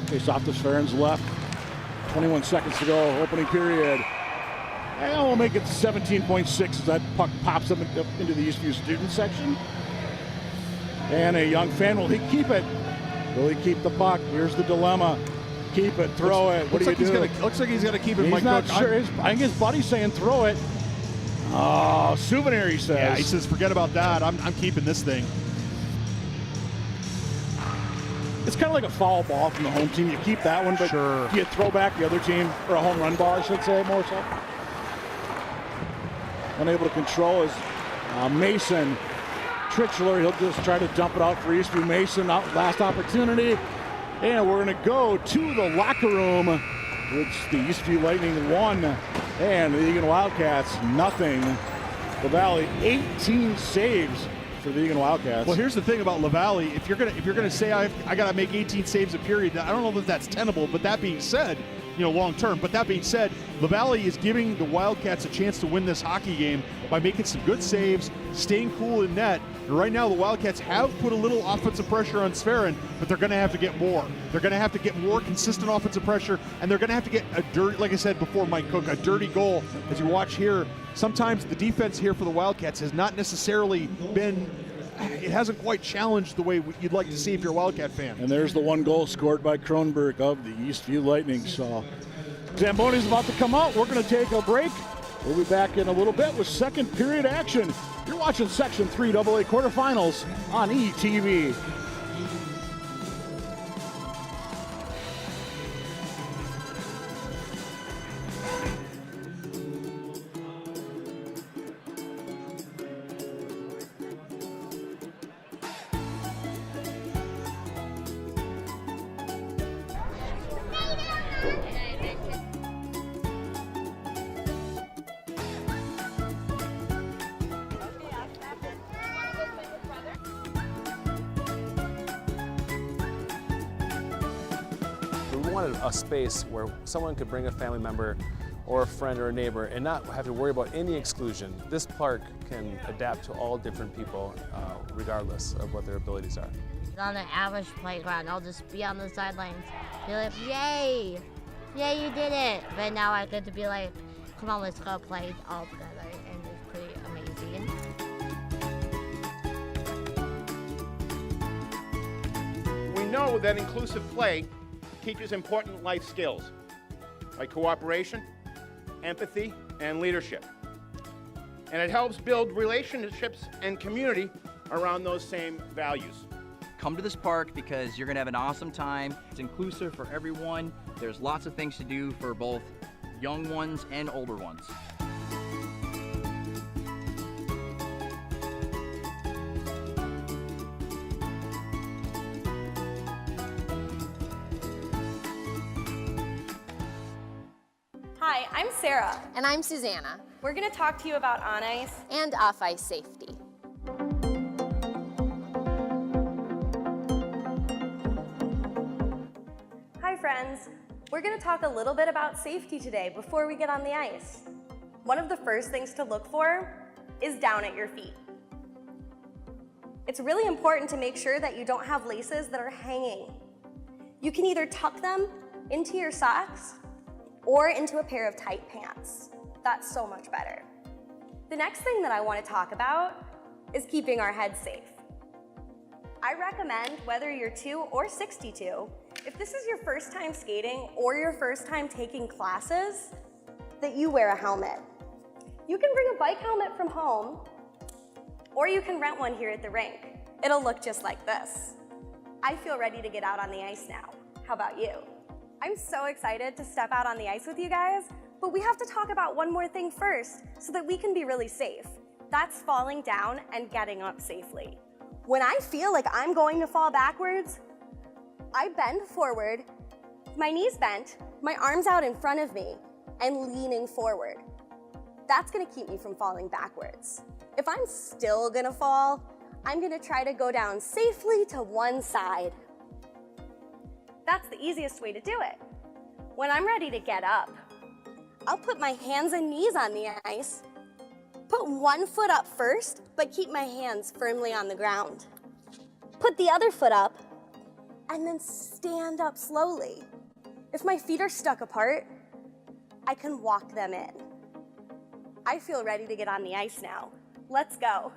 Face off to Sferin's left. 21 seconds to go, opening period. And we'll make it 17.6 as that puck pops up into the Eastview student section. And a young fan, will he keep it? Will he keep the puck? Here's the dilemma. Keep it, throw it. What do you do? Looks like he's going to keep it. He's not sure. I think his buddy's saying throw it. Oh, souvenir, he says. Yeah, he says forget about that. I'm keeping this thing. It's kind of like a foul ball from the home team. You keep that one, but sure. You throw back the other team, or a home run ball, I should say, more so. Unable to control is Mason. Tritchler, he'll just try to dump it out for Eastview. Mason, last opportunity. And we're going to go to the locker room. It's the Eastview Lightning 1 and the Eagan Wildcats 0. LaValle, 18 saves for the Eagan Wildcats. Well, here's the thing about LaValle. If you're gonna say I got to make 18 saves a period, I don't know that that's tenable. But that being said, long term. But that being said, LaValle is giving the Wildcats a chance to win this hockey game by making some good saves, staying cool in net. And right now, the Wildcats have put a little offensive pressure on Sferin, but they're going to have to get more. They're going to have to get more consistent offensive pressure, and they're going to have to get a dirty, like I said before, Mike Cook, a dirty goal. As you watch here, sometimes the defense here for the Wildcats has not necessarily been, it hasn't quite challenged the way you'd like to see if you're a Wildcat fan. And there's the one goal scored by Kronberg of the Eastview Lightning. So Zamboni's about to come out. We're going to take a break. We'll be back in a little bit with second period action. You're watching Section 3 AA Quarterfinals on ETV. We wanted a space where someone could bring a family member or a friend or a neighbor and not have to worry about any exclusion. This park can adapt to all different people regardless of what their abilities are. On an average playground, I'll just be on the sidelines, be like, yay, yay, you did it. But now I get to be like, come on, let's go play all together, and it's pretty amazing. We know that inclusive play teaches important life skills like cooperation, empathy, and leadership. And it helps build relationships and community around those same values. Come to this park because you're gonna have an awesome time. It's inclusive for everyone. There's lots of things to do for both young ones and older ones. Hi, I'm Sarah. And I'm Susanna. We're going to talk to you about on ice And off-ice safety. Hi friends, we're going to talk a little bit about safety today before we get on the ice. One of the first things to look for is down at your feet. It's really important to make sure that you don't have laces that are hanging. You can either tuck them into your socks or into a pair of tight pants. That's so much better. The next thing that I want to talk about is keeping our heads safe. I recommend, whether you're 2 or 62, if this is your first time skating or your first time taking classes, that you wear a helmet. You can bring a bike helmet from home, or you can rent one here at the rink. It'll look just like this. I feel ready to get out on the ice now. How about you? I'm so excited to step out on the ice with you guys, but we have to talk about one more thing first so that we can be really safe. That's falling down and getting up safely. When I feel like I'm going to fall backwards, I bend forward, my knees bent, my arms out in front of me, and leaning forward. That's gonna keep me from falling backwards. If I'm still gonna fall, I'm gonna try to go down safely to one side. That's the easiest way to do it. When I'm ready to get up, I'll put my hands and knees on the ice, put one foot up first, but keep my hands firmly on the ground. Put the other foot up, and then stand up slowly. If my feet are stuck apart, I can walk them in. I feel ready to get on the ice now. Let's go.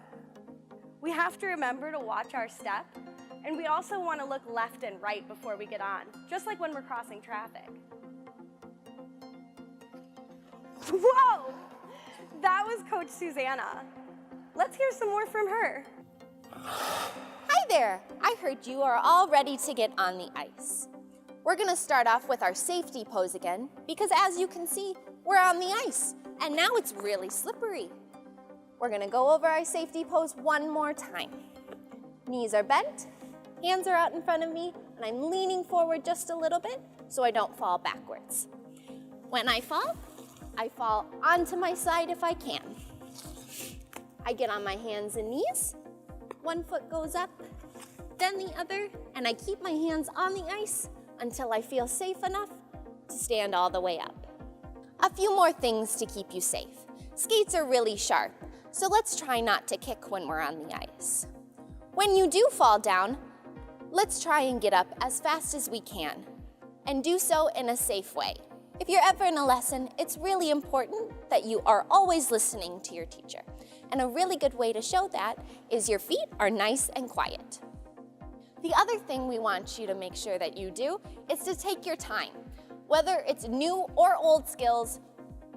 We have to remember to watch our step, and we also want to look left and right before we get on, just like when we're crossing traffic. Whoa! That was Coach Susanna. Let's hear some more from her. Hi there. I heard you are all ready to get on the ice. We're gonna start off with our safety pose again, because as you can see, we're on the ice, and now it's really slippery. We're gonna go over our safety pose one more time. Knees are bent, hands are out in front of me, and I'm leaning forward just a little bit so I don't fall backwards. When I fall onto my side if I can. I get on my hands and knees. One foot goes up, then the other, and I keep my hands on the ice until I feel safe enough to stand all the way up. A few more things to keep you safe. Skates are really sharp, so let's try not to kick when we're on the ice. When you do fall down, let's try and get up as fast as we can, and do so in a safe way. If you're ever in a lesson, it's really important that you are always listening to your teacher. And a really good way to show that is your feet are nice and quiet. The other thing we want you to make sure that you do is to take your time. Whether it's new or old skills,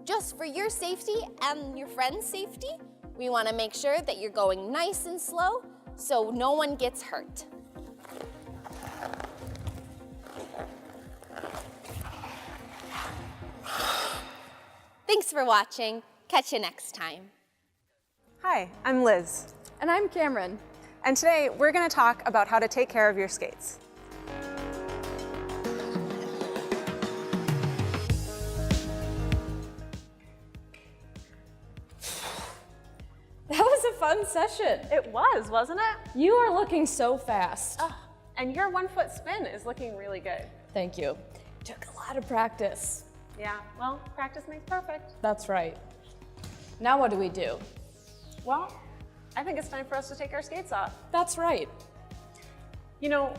just for your safety and your friend's safety, we want to make sure that you're going nice and slow so no one gets hurt. Thanks for watching. Catch you next time. Hi, I'm Liz. And I'm Cameron. And today we're going to talk about how to take care of your skates. That was a fun session. It was, wasn't it? You are looking so fast. Oh, and your 1 foot spin is looking really good. Thank you. Took a lot of practice. Yeah, well, practice makes perfect. That's right. Now what do we do? Well, I think it's time for us to take our skates off. That's right. You know,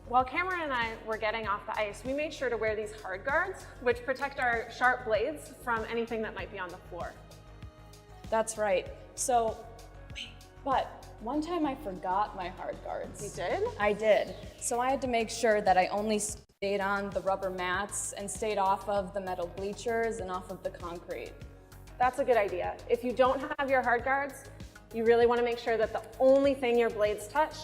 while Cameron and I were getting off the ice, we made sure to wear these hard guards, which protect our sharp blades from anything that might be on the floor. That's right. So, but one time I forgot my hard guards. You did? I did. So I had to make sure that I only stayed on the rubber mats and stayed off of the metal bleachers and off of the concrete. That's a good idea. If you don't have your hard guards, you really want to make sure that the only thing your blades touch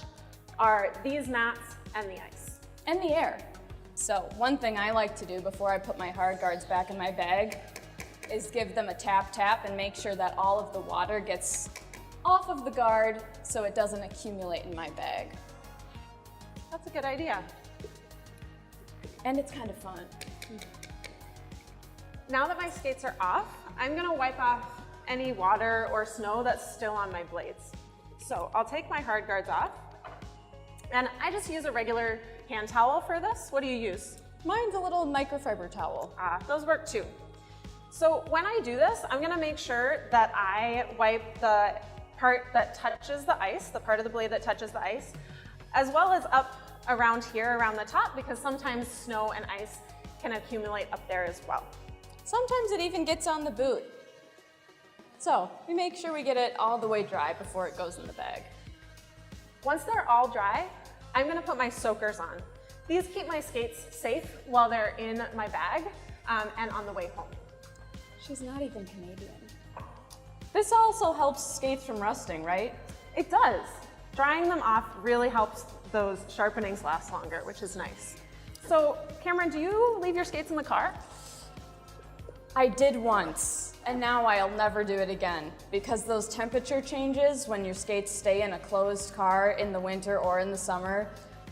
are these mats and the ice. And the air. So one thing I like to do before I put my hard guards back in my bag is give them a tap and make sure that all of the water gets off of the guard so it doesn't accumulate in my bag. That's a good idea. And it's kind of fun. Now that my skates are off, I'm gonna wipe off any water or snow that's still on my blades. So I'll take my hard guards off, and I just use a regular hand towel for this. What do you use? Mine's a little microfiber towel. Those work too. So when I do this, I'm gonna make sure that I wipe the part that touches the ice, the part of the blade that touches the ice, as well as up around here, around the top, because sometimes snow and ice can accumulate up there as well. Sometimes it even gets on the boot. So we make sure we get it all the way dry before it goes in the bag. Once they're all dry, I'm gonna put my soakers on. These keep my skates safe while they're in my bag and on the way home. She's not even Canadian. This also helps skates from rusting, right? It does. Drying them off really helps those sharpenings last longer, which is nice. So Cameron, do you leave your skates in the car? I did once, and now I'll never do it again because those temperature changes when your skates stay in a closed car in the winter or in the summer,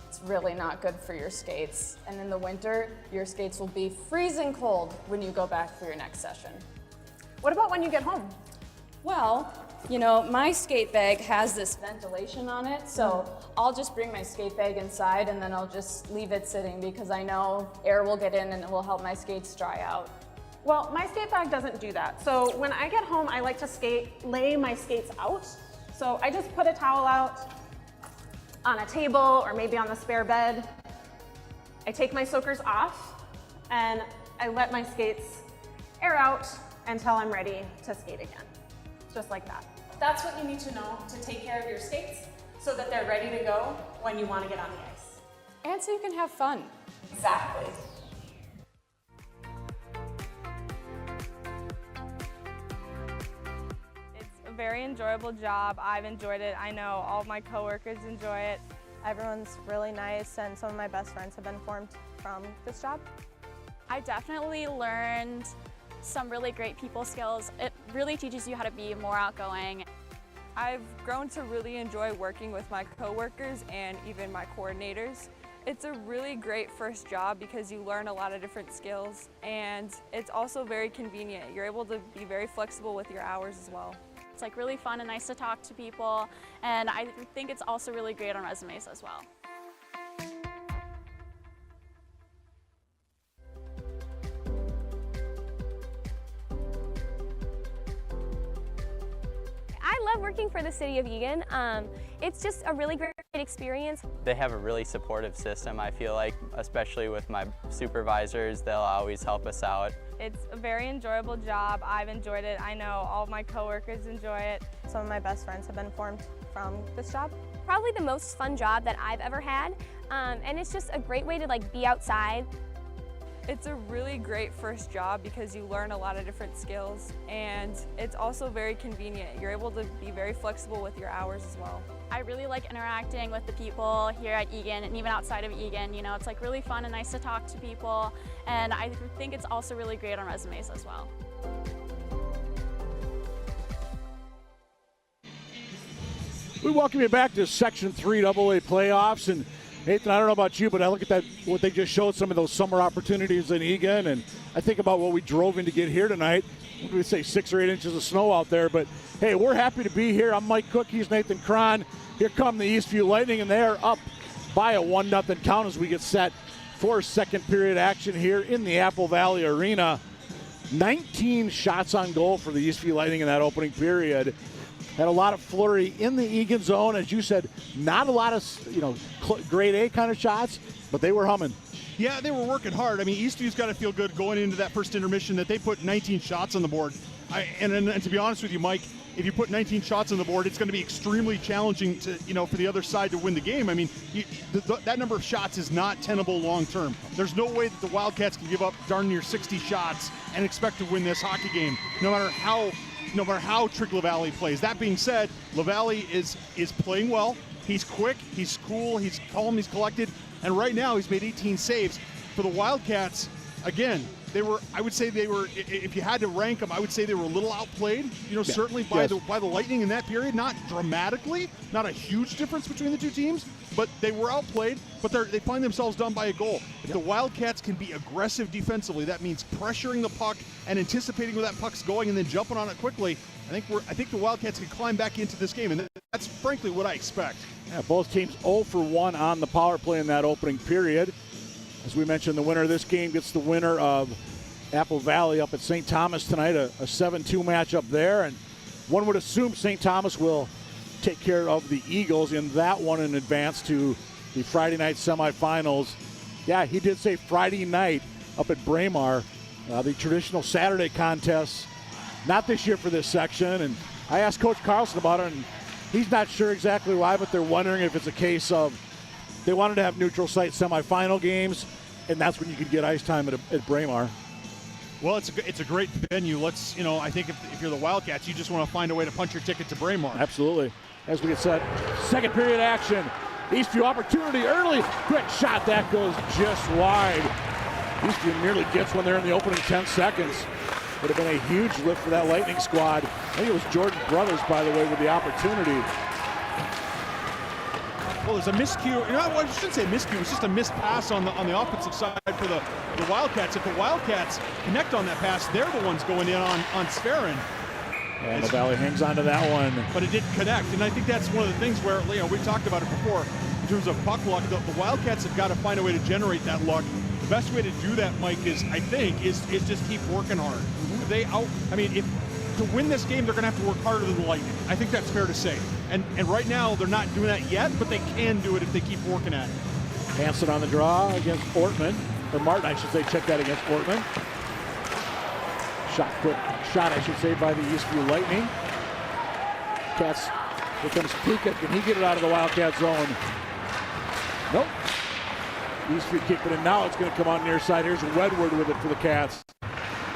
it's really not good for your skates. And in the winter, your skates will be freezing cold when you go back for your next session. What about when you get home? Well, you know, my skate bag has this ventilation on it, so I'll just bring my skate bag inside and then I'll just leave it sitting because I know air will get in and it will help my skates dry out. Well, my skate bag doesn't do that. So when I get home, I like to lay my skates out. So I just put a towel out on a table or maybe on the spare bed. I take my soakers off and I let my skates air out until I'm ready to skate again. Just like that. That's what you need to know to take care of your skates so that they're ready to go when you want to get on the ice. And so you can have fun. Exactly. It's a very enjoyable job. I've enjoyed it. I know all of my coworkers enjoy it. Everyone's really nice, and some of my best friends have been formed from this job. I definitely learned some really great people skills. It really teaches you how to be more outgoing. I've grown to really enjoy working with my coworkers and even my coordinators. It's a really great first job because you learn a lot of different skills, and it's also very convenient. You're able to be very flexible with your hours as well. It's like really fun and nice to talk to people, and I think it's also really great on resumes as well. I love working for the city of Eagan. It's just a really great experience. They have a really supportive system, I feel like, especially with my supervisors. They'll always help us out. It's a very enjoyable job. I've enjoyed it. I know all of my coworkers enjoy it. Some of my best friends have been formed from this job. Probably the most fun job that I've ever had, and it's just a great way to like be outside. It's a really great first job because you learn a lot of different skills, and it's also very convenient. You're able to be very flexible with your hours as well. I really like interacting with the people here at Eagan and even outside of Eagan. You know, it's like really fun and nice to talk to people, and I think it's also really great on resumes as well. We welcome you back to Section 3 AA playoffs. And Nathan, I don't know about you, but I look at that, what they just showed, some of those summer opportunities in Eagan, and I think about what we drove in to get here tonight. What did we say, 6 or 8 inches of snow out there? But hey, we're happy to be here. I'm Mike Cook, he's Nathan Cron. Here come the Eastview Lightning, and they are up by a 1-0 count as we get set for second period action here in the Apple Valley Arena. 19 shots on goal for the Eastview Lightning in that opening period. Had a lot of flurry in the Eagan zone. As you said, not a lot of, grade A kind of shots, but they were humming. Yeah, they were working hard. I mean, Eastview's got to feel good going into that first intermission that they put 19 shots on the board. And to be honest with you, Mike, if you put 19 shots on the board, it's going to be extremely challenging to, for the other side to win the game. I mean, that number of shots is not tenable long term. There's no way that the Wildcats can give up darn near 60 shots and expect to win this hockey game, no matter how Trick LaValle plays. That being said, LaValle is playing well. He's quick, he's cool, he's calm, he's collected, and right now he's made 18 saves. For the Wildcats, again, I would say they were, if you had to rank them, I would say they were a little outplayed, certainly by the Lightning in that period, not dramatically, not a huge difference between the two teams, but they were outplayed, but they find themselves done by a goal. If the Wildcats can be aggressive defensively, that means pressuring the puck and anticipating where that puck's going and then jumping on it quickly. I think the Wildcats can climb back into this game, and that's frankly what I expect. Yeah, both teams 0 for 1 on the power play in that opening period. As we mentioned, the winner of this game gets the winner of Apple Valley up at St. Thomas tonight, a 7-2 matchup there. And one would assume St. Thomas will take care of the Eagles in that one in advance to the Friday night semifinals. Yeah, he did say Friday night up at Braemar, the traditional Saturday contest. Not this year for this section. And I asked Coach Carlson about it, and he's not sure exactly why, but they're wondering if it's a case of they wanted to have neutral site semifinal games, and that's when you could get ice time at Braemar. Well, it's a great venue. I think if you're the Wildcats, you just want to find a way to punch your ticket to Braemar. Absolutely. As we get set, second period action. Eastview opportunity early. Quick shot, that goes just wide. Eastview nearly gets one there in the opening 10 seconds. Would have been a huge lift for that Lightning squad. I think it was Jordan Brothers, by the way, with the opportunity. Well, there's a miscue. I shouldn't say miscue. It's just a missed pass on the offensive side for the Wildcats. If the Wildcats connect on that pass, they're the ones going in on Sferin. And LaValle hangs on to that one. But it didn't connect, and I think that's one of the things where, we've talked about it before in terms of puck luck. The Wildcats have got to find a way to generate that luck. The best way to do that, Mike, is just keep working hard. To win this game, they're going to have to work harder than the Lightning. I think that's fair to say. And right now, they're not doing that yet, but they can do it if they keep working at it. Hansen on the draw against Ortman. Or Martin, I should say, check that against Ortman. Quick shot, I should say, by the Eastview Lightning. Cats, here comes Pika. Can he get it out of the Wildcat zone? Nope. Eastview kicked it in. Now it's going to come on near side. Here's Wedward with it for the Cats.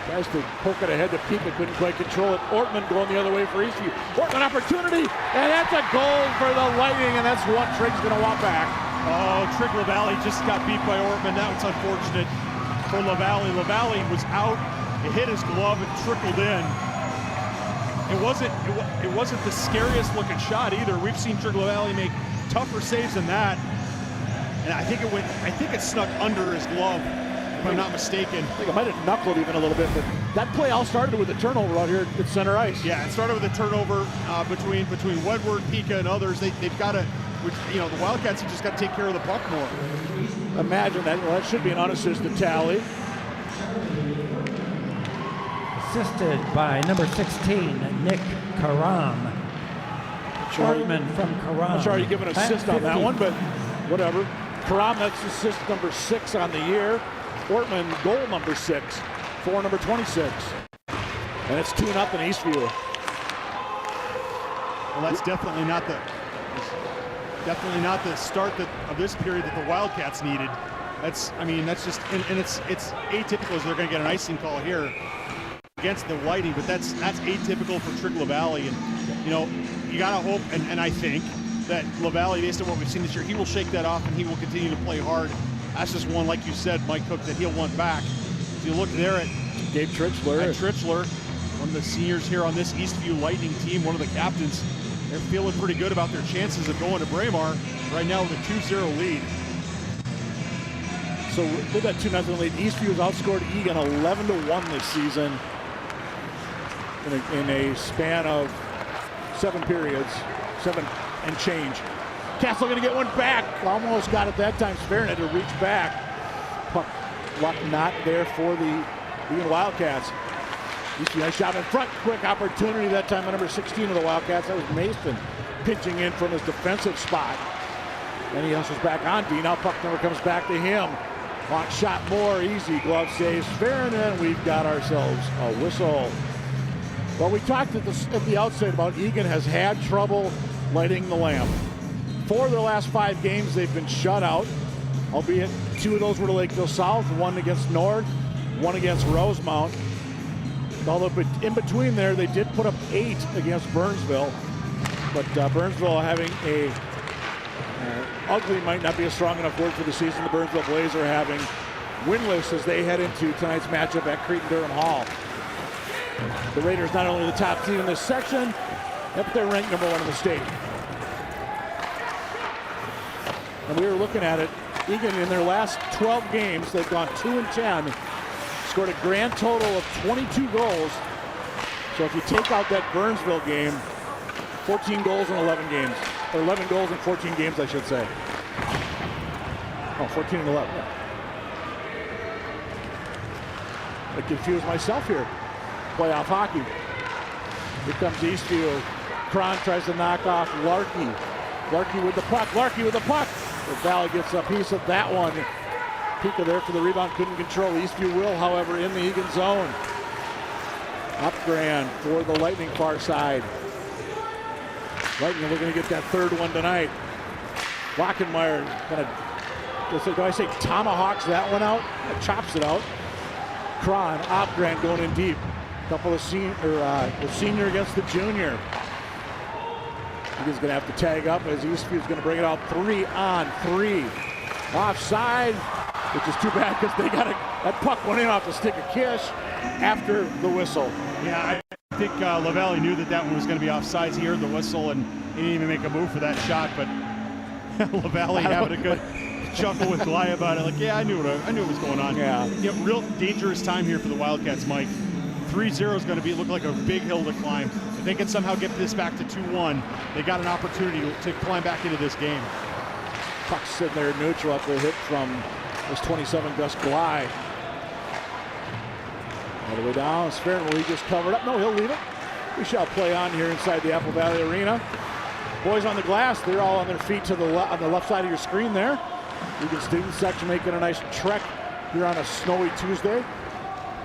Tries to poke it ahead to Pika, couldn't quite control it. Ortman going the other way for Eastview. Ortman opportunity, and that's a goal for the Lightning, and that's one Trig's going to want back. Oh, Trick LaValle just got beat by Ortman. That was unfortunate for LaValle. LaValle was out, it hit his glove and trickled in. It wasn't the scariest looking shot either. We've seen Trick LaValle make tougher saves than that. And I think it snuck under his glove. if I'm not mistaken. I think I might have knuckled even a little bit, but that play all started with a turnover out here at center ice. Yeah, it started with a turnover between Wedward, Pika, and others. They've got to, the Wildcats have just got to take care of the puck more. Imagine that. Well, that should be an unassisted tally. Assisted by number 16, Nick Karam. Ortman from Karam. I'm sorry you give an assist on that one, but whatever. Karam, that's assist number 6 on the year. Ortman, goal number 6 for number 26. And it's 2-0 Eastview. Well, that's definitely not the start of this period that the Wildcats needed. That's just, and it's atypical as they're going to get an icing call here against the Lightning, but that's atypical for Trigg LaValle. And you got to hope, and I think that LaValle, based on what we've seen this year, he will shake that off and he will continue to play hard. That's just one, like you said, Mike Cook, that he'll want back. If you look there at Gabe Tritchler, one of the seniors here on this Eastview Lightning team, one of the captains, they're feeling pretty good about their chances of going to Braemar right now with a 2-0 lead. So with that 2-0 lead, Eastview has outscored Eagan 11-1 this season in a span of 7 periods, 7 and change. Castle going to get one back. Almost got it that time. Sverren had to reach back. Puck luck not there for the Eagan Wildcats. Eastview nice shot in front. Quick opportunity that time by number 16 of the Wildcats. That was Mason pitching in from his defensive spot. And he hustles back on D. Now puck number comes back to him. Long shot more. Easy glove saves Sverren, and we've got ourselves a whistle. Well, we talked at the outset about Eagan has had trouble lighting the lamp. 4 of their last 5 games, they've been shut out, albeit 2 of those were to Lakeville South, 1 against North, 1 against Rosemount. Although in between there, they did put up 8 against Burnsville, but Burnsville having a ugly might not be a strong enough word for the season. The Burnsville Blaze are having winless as they head into tonight's matchup at Cretin-Durham Hall. The Raiders not only the top team in this section, but they're ranked number 1 in the state. And we were looking at it, Eagan in their last 12 games, they've gone 2-10, scored a grand total of 22 goals. So if you take out that Burnsville game, 14 goals in 11 games, or 11 goals in 14 games, I should say. Oh, 14 and 11, yeah. I confused myself here. Playoff hockey. Here comes Eastview. Cron tries to knock off Larkey. Larkey with the puck. Larkey with the puck. The Valley gets a piece of that one. Pika there for the rebound. Couldn't control. Eastview will, however, in the Eagan zone. Upgrand for the Lightning far side. Lightning looking to get that 3rd one tonight. Wackenmeyer kind of, do I say tomahawks that one out? Chops it out. Cron, Upgrand going in deep. Couple of the senior against the junior. He's going to have to tag up as Eastview's going to bring it out 3-on-3. Offside, which is too bad because they got that puck went in off the stick of Kish after the whistle. Yeah, I think LaValle knew that one was going to be offsides. He heard the whistle and he didn't even make a move for that shot, but LaValle having a good chuckle with Gly about it. Like, yeah, I knew what was going on. Yeah. Real dangerous time here for the Wildcats, Mike. 3-0 is going to look like a big hill to climb. If they can somehow get this back to 2-1, they got an opportunity to climb back into this game. Puck sitting there neutral after a hit from this 27 Gus Gly. All the way down. Sverren, will he just cover it up? No, he'll leave it. We shall play on here inside the Apple Valley Arena. Boys on the glass, they're all on their feet to on the left side of your screen there. Eagan student section making a nice trek here on a snowy Tuesday.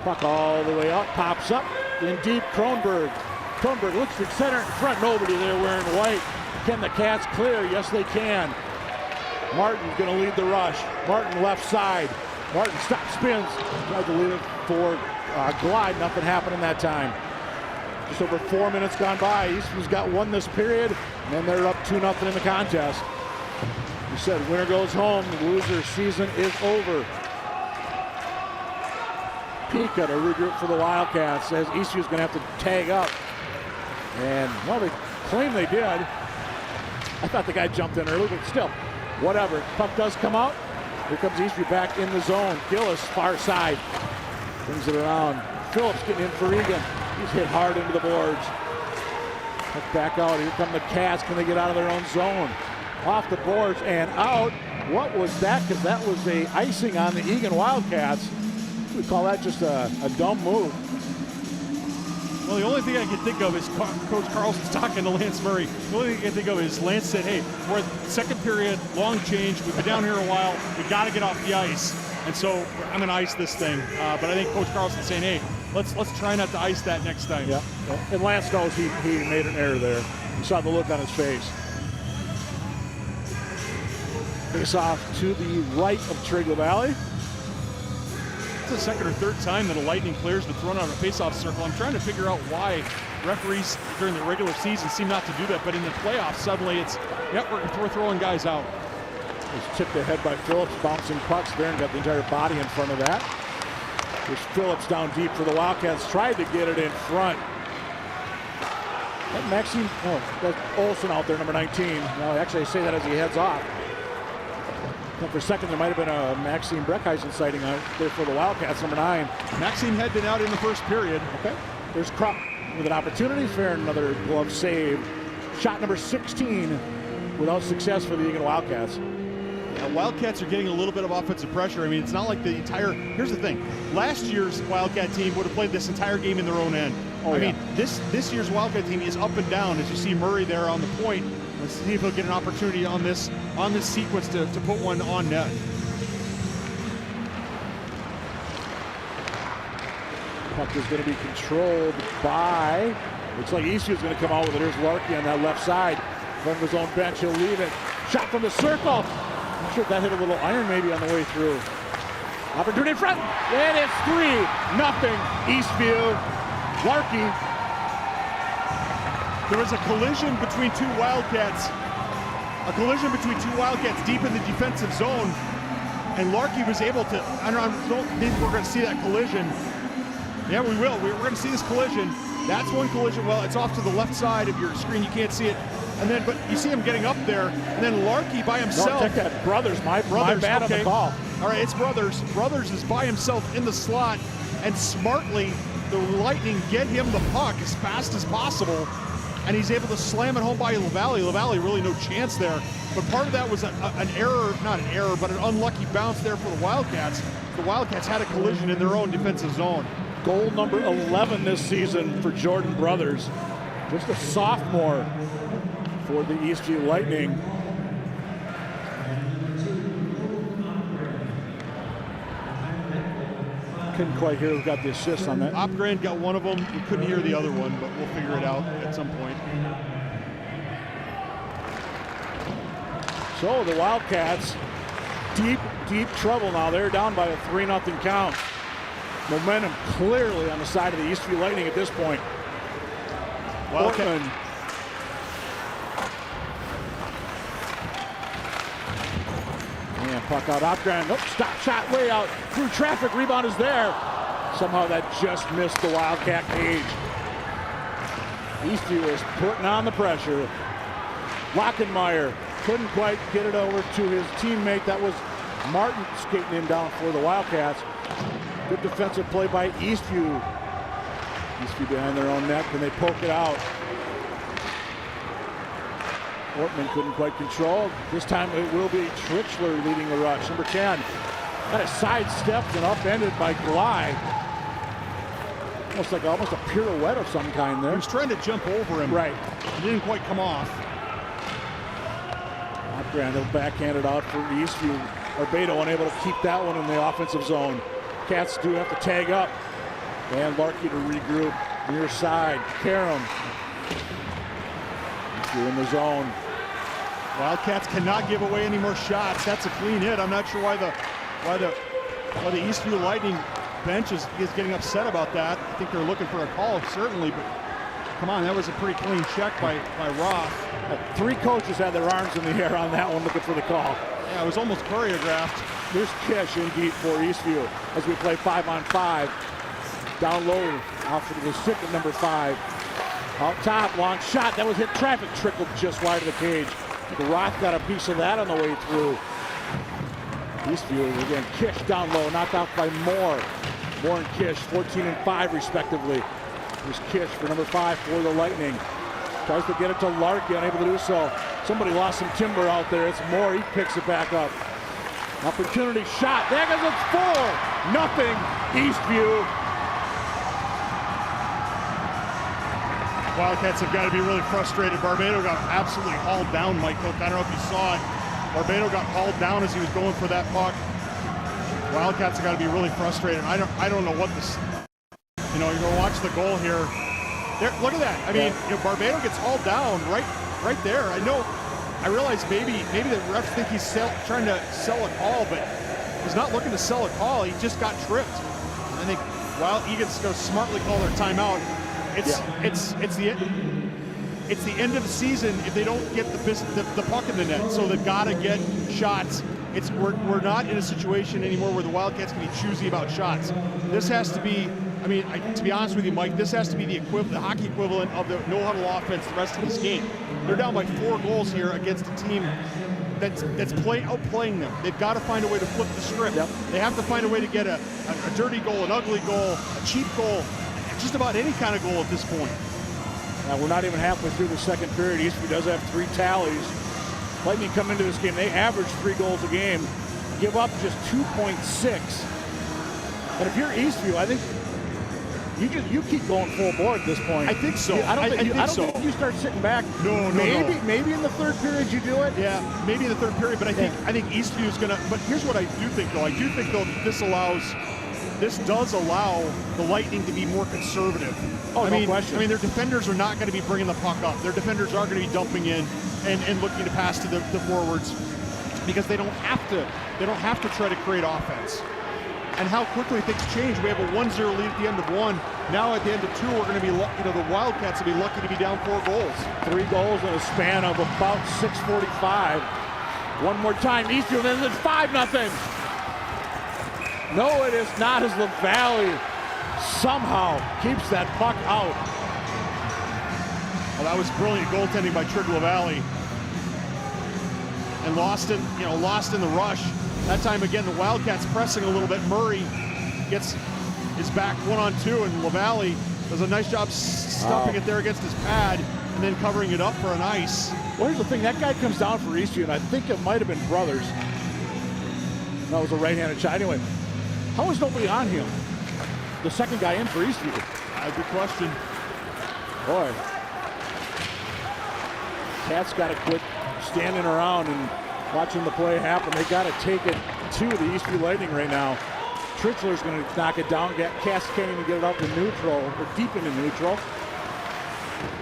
Puck all the way up, pops up, in deep, Kronberg. Kronberg looks for center in front, nobody there wearing white. Can the Cats clear? Yes, they can. Martin's gonna lead the rush. Martin left side. Martin stops, spins, tries to lead it for Glide, nothing happening that time. Just over 4 minutes gone by. Eastman's got 1 this period, and they're up 2-0 in the contest. We said winner goes home, the loser season is over. Pika to regroup for the Wildcats as Eastview's going to have to tag up. And, well, they claim they did. I thought the guy jumped in early, but still, whatever. Puck does come out. Here comes Eastview back in the zone. Gillis, far side. Brings it around. Phillips getting in for Eagan. He's hit hard into the boards. Back out. Here come the Cats. Can they get out of their own zone? Off the boards and out. What was that? Because that was a icing on the Eagan Wildcats. We call that just a dumb move. Well, the only thing I can think of is Coach Carlson's talking to Lance Murray. The only thing I can think of is Lance said, hey, we're at second period, long change. We've been down here a while. We got to get off the ice. And so I'm going to ice this thing. But I think Coach Carlson's saying, hey, let's try not to ice that next time. Yeah. And Lance knows he made an error there. You saw the look on his face. Face off to the right of Trigla Valley. It's the second or third time that a Lightning player's been thrown out of a face-off circle. I'm trying to figure out why referees during the regular season seem not to do that, but in the playoffs, suddenly it's, yep, we're throwing guys out. Was tipped ahead by Phillips, bouncing pucks there and got the entire body in front of that. There's Phillips down deep for the Wildcats, tried to get it in front. That Maxime, that's Olsen out there, number 19. Now, actually, I say that as he heads off. But for a second, there might have been a Maxime Breckheisen sighting out there for the Wildcats, number 9. Maxime had been out in the first period. Okay. There's Krupp with an opportunity. Fair, another glove save. Shot number 16 without success for the Eagan Wildcats. Yeah, Wildcats are getting a little bit of offensive pressure. I mean, it's not like the entire, here's the thing. Last year's Wildcat team would have played this entire game in their own end. I mean, this year's Wildcat team is up and down, as you see Murray there on the point. Let's see if he'll get an opportunity on this sequence to put one on net. Puck is going to be controlled by, looks like Eastview's going to come out with it. Here's Larkey on that left side. From his own bench, he'll leave it. Shot from the circle. Not sure if that hit a little iron maybe on the way through. Opportunity in front, and it's 3-0 Eastview. Larkey. There was a collision between two Wildcats. A collision between two Wildcats deep in the defensive zone. And Larkey was able to, I don't think we're going to see that collision. Yeah, we will. We're going to see this collision. That's one collision. Well, it's off to the left side of your screen. You can't see it. And then, but you see him getting up there. And then Larkey by himself. No, take that. Brothers, my bad okay. On the call. All right, it's Brothers. Brothers is by himself in the slot. And smartly, the Lightning get him the puck as fast as possible. And he's able to slam it home by LaValle. LaValle really no chance there. But part of that was an error, not an error, but an unlucky bounce there for the Wildcats. The Wildcats had a collision in their own defensive zone. Goal number 11 this season for Jordan Brothers. Just a sophomore for the Eastview Lightning. Couldn't quite hear who got the assist on that. Opgren got one of them. We couldn't hear the other one, but we'll figure it out at some point. So the Wildcats, deep trouble now. They're down by a 3-0 count. Momentum clearly on the side of the Eastview Lightning at this point. Portman. And puck out, Opgren. Nope, stop shot way out through traffic. Rebound is there. Somehow that just missed the Wildcat cage. Eastview is putting on the pressure. Lockenmeyer couldn't quite get it over to his teammate. That was Martin skating him down for the Wildcats. Good defensive play by Eastview. Eastview behind their own net. Can they poke it out? Ortman couldn't quite control. This time it will be Trichler leading the rush. Number 10. Got a sidestepped and upended by Glide. Almost a pirouette of some kind there. He was trying to jump over him. Right. It didn't quite come off. Opgren will backhand it out for Eastview. Arbedo unable to keep that one in the offensive zone. Cats do have to tag up. And Larkey to regroup near side. Karam. Eastview in the zone. Wildcats cannot give away any more shots. That's a clean hit. I'm not sure why the Eastview Lightning bench is getting upset about that. I think they're looking for a call, certainly, but come on, that was a pretty clean check by Roth. 3 coaches had their arms in the air on that one looking for the call. Yeah, it was almost choreographed. There's Kish in deep for Eastview as we play 5-on-5. Down low, off to the stick at number 5. Out top, long shot. That was hit traffic, trickled just wide of the cage. Roth got a piece of that on the way through. Eastview, again, Kish down low, knocked out by Moore. Moore and Kish, 14 and 5 respectively. Here's Kish for number 5 for the Lightning. Tries to get it to Larky, unable to do so. Somebody lost some timber out there. It's Moore, he picks it back up. Opportunity shot, there goes, it's 4-0 Eastview. Wildcats have got to be really frustrated. Barbado got absolutely hauled down, Mike Cook. I don't know if you saw it. Barbado got hauled down as he was going for that puck. Wildcats have got to be really frustrated. I don't know what this, you know, you're going to watch the goal here. There, look at that. I mean, you know, Barbado gets hauled down right there. I realize maybe the refs think he's trying to sell a call, but he's not looking to sell a call. He just got tripped. And I think Eagan's going to smartly call their timeout. It's the end of the season if they don't get the puck in the net. So they've got to get shots. We're not in a situation anymore where the Wildcats can be choosy about shots. This has to be, I mean, to be honest with you, Mike, this has to be the hockey equivalent of the no-huddle offense the rest of this game. They're down by 4 goals here against a team that's outplaying them. They've got to find a way to flip the script. They have to find a way to get a dirty goal, an ugly goal, a cheap goal, just about any kind of goal at this point. Now we're not even halfway through the second period. Eastview does have 3 tallies. Lightning come into this game, they average 3 goals a game, give up just 2.6. And if you're Eastview, I think you keep going full board at this point. I think so. I don't think you start sitting back. No. Maybe in the third period you do it. Yeah, maybe in the third period. But I think Eastview is gonna. But here's what I do think though. I do think though this does allow the Lightning to be more conservative. Oh, no question. I mean, their defenders are not going to be bringing the puck up. Their defenders are going to be dumping in and looking to pass to the forwards because they don't have to. They don't have to try to create offense. And how quickly things change. We have a 1-0 lead at the end of 1. Now at the end of 2, we're going to be, the Wildcats will be lucky to be down 4 goals. 3 goals in a span of about 6:45. One more time, Eastview, and then it's 5-0. No, it is not, as LaValle somehow keeps that puck out. Well, that was brilliant goaltending by Trig LaValle. And lost in the rush. That time again, the Wildcats pressing a little bit. Murray gets his back 1-on-2, and LaValle does a nice job stuffing it there against his pad and then covering it up for an ice. Well, here's the thing, that guy comes down for Eastview, and I think it might have been Brothers. That was a right-handed shot. Anyway, how is nobody on him? The second guy in for Eastview. Good question. Boy. Cats got to quit standing around and watching the play happen. They got to take it to the Eastview Lightning right now. Trichler's going to knock it down. Cats can't even get it out to neutral, or deep into neutral.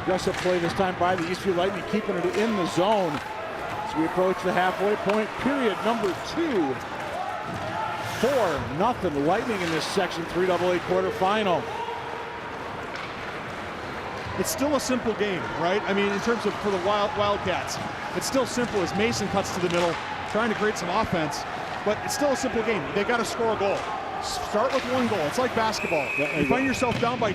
Aggressive play this time by the Eastview Lightning, keeping it in the zone as we approach the halfway point. Period number 2. 4-0 Lightning in this Section 3AA quarterfinal. It's still a simple game, right? I mean, in terms of for the Wildcats, it's still simple as Mason cuts to the middle, trying to create some offense, but it's still a simple game. They got to score a goal. Start with 1 goal. It's like basketball. You find yourself down by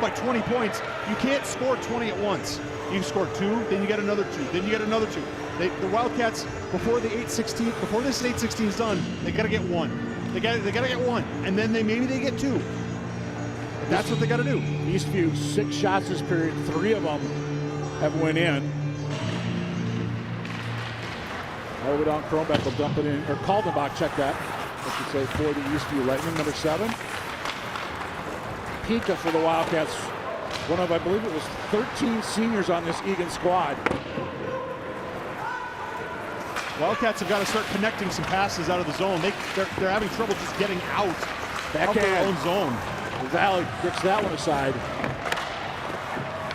20 points. You can't score 20 at once. You score 2, then you get another 2, then you get another 2. The Wildcats, before this 8-16 is done, they got to get 1. They got to get 1, and then maybe they get 2. That's what they got to do. Eastview 6 shots this period, 3 of them have went in. All the way down, Kronbeck will dump it in, or Kaldenbach, check that, I should say, for the Eastview Lightning, number 7. Pika for the Wildcats, one of, I believe it was 13 seniors on this Eagan squad. Wildcats have got to start connecting some passes out of the zone. They're having trouble just getting out of their own zone. Valley gets that one aside.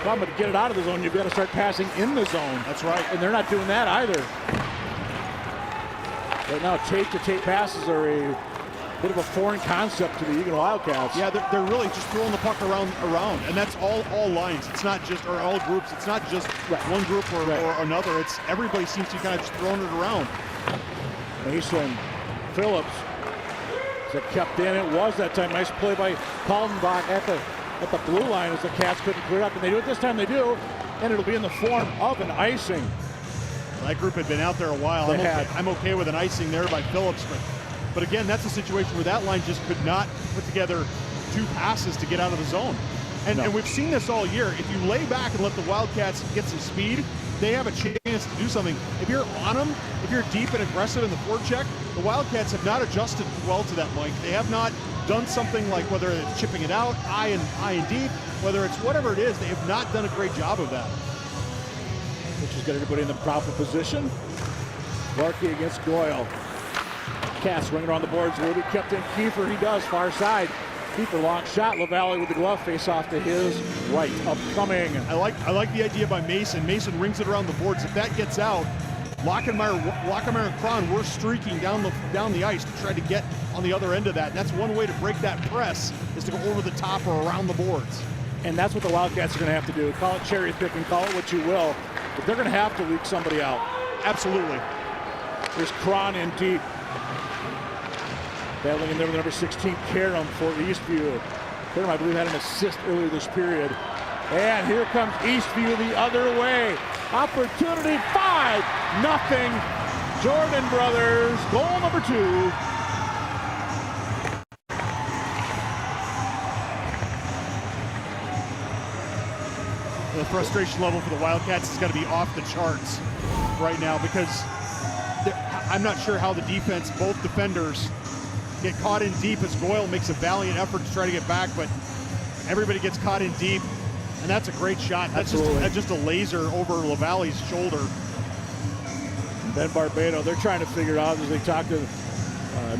Problem to get it out of the zone, you've got to start passing in the zone. That's right. And they're not doing that either. Right now, tape-to-tape passes are a bit of a foreign concept to the Eagan Wildcats. Yeah, they're really just throwing the puck around, and that's all lines. It's not just, or all groups. It's not just one group or another. It's everybody seems to be kind of just throwing it around. Mason Phillips. It kept in. It was that time. Nice play by Kaldenbach at the blue line as the Cats couldn't clear up. And they do it this time. They do. And it'll be in the form of an icing. That group had been out there a while. I'm okay with an icing there by Phillips, but again, that's a situation where that line just could not put together 2 passes to get out of the zone. And we've seen this all year. If you lay back and let the Wildcats get some speed, they have a chance to do something. If you're on them, if you're deep and aggressive in the forecheck, the Wildcats have not adjusted well to that, Mike. They have not done something like, whether it's chipping it out, high and deep, whether it's whatever it is, they have not done a great job of that. Which has got everybody in the proper position. Larkey against Goyle. Cass running around the boards. Will be kept in. Kiefer, he does, far side. Kiefer, long shot. LaValle with the glove, face off to his right. Upcoming. I like the idea by Mason. Mason rings it around the boards. If that gets out, Lockemeyer and Cron, we're streaking down the ice to try to get on the other end of that. And that's one way to break that press, is to go over the top or around the boards. And that's what the Wildcats are going to have to do. Call it cherry picking, call it what you will, but they're going to have to leak somebody out. Absolutely. There's Cron in deep. Battling in there with number 16, Karam for Eastview. Karam, I believe, had an assist earlier this period. And here comes Eastview the other way. Opportunity, 5-0. Jordan Brothers, goal number 2. The frustration level for the Wildcats has got to be off the charts right now, because I'm not sure how the defense, both defenders, get caught in deep as Goyle makes a valiant effort to try to get back, but everybody gets caught in deep, and that's a great shot. That's just a laser over LaValle's shoulder. Ben Barbado, they're trying to figure out as they talk to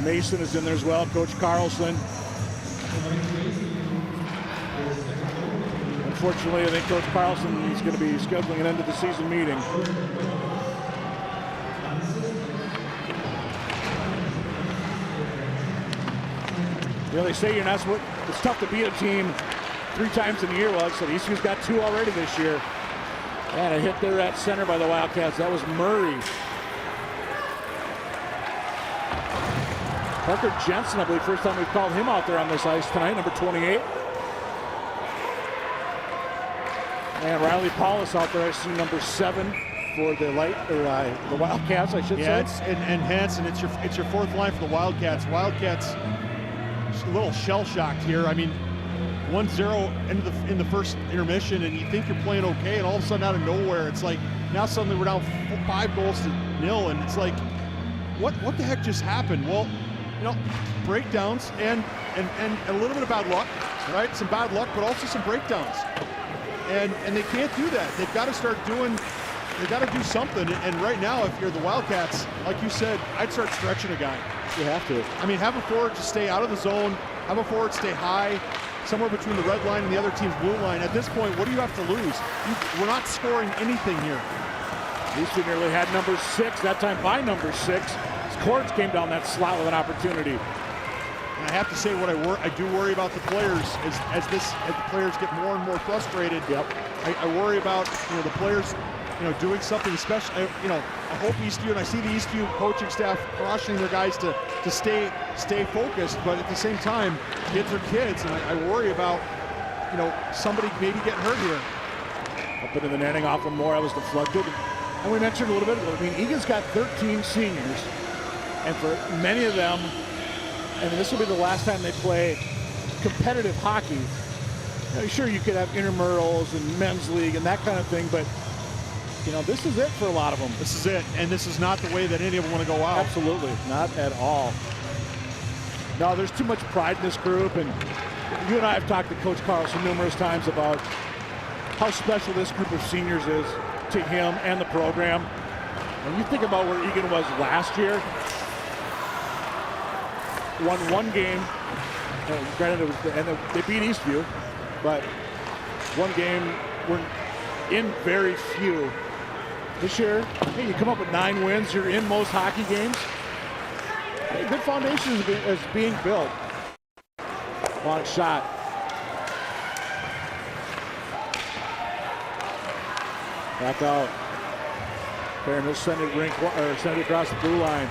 Mason is in there as well, Coach Carlson. Unfortunately, I think Coach Carlson is going to be scheduling an end of the season meeting. You know, they say it's tough to beat a team 3 times in a year. Well, like I said, Eastview's got 2 already this year. And a hit there at center by the Wildcats. That was Murray. Parker Jensen, I believe, first time we've called him out there on this ice tonight, number 28. And Riley Paulus out there, I see number 7 for the the Wildcats, I should say. And Hanson, it's your 4th line for the Wildcats. Wildcats just a little shell-shocked here. I mean, 1-0 in the first intermission, and you think you're playing okay, and all of a sudden out of nowhere, it's like now suddenly we're down 5 goals to 0, and it's like, what the heck just happened? Well, you know, breakdowns and a little bit of bad luck, right? Some bad luck, but also some breakdowns. And they can't do that. They've got to start doing, they've got to do something. And right now, if you're the Wildcats, like you said, I'd start stretching a guy. You have to. I mean, have a forward just stay out of the zone, have a forward stay high, somewhere between the red line and the other team's blue line. At this point, what do you have to lose? We're not scoring anything here. Easton nearly had number 6, that time by number 6. Cords came down that slot with an opportunity. And I have to say, what I do worry about the players as the players get more and more frustrated. Yep. I worry about the players doing something special. I hope Eastview, and I see the Eastview coaching staff cautioning their guys to stay focused, but at the same time, kids are kids, and I worry about somebody maybe getting hurt here. Up into the netting off of Moore, I was deflected. And we mentioned a little bit, I mean, Egan's got 13 seniors, and for many of them, and this will be the last time they play competitive hockey. Sure, you could have intramurals and men's league and that kind of thing, but this is it for a lot of them. This is it, and this is not the way that any of them want to go out. Absolutely, not at all. No, there's too much pride in this group, and you and I have talked to Coach Carlson numerous times about how special this group of seniors is to him and the program. When you think about where Eagan was last year, won 1 game, granted it was, and they beat Eastview, but 1 game, we're in very few. This year, hey, you come up with 9 wins, you're in most hockey games. Hey, good foundation is being built. Long shot. Back out. Fair, he'll send it across the blue line.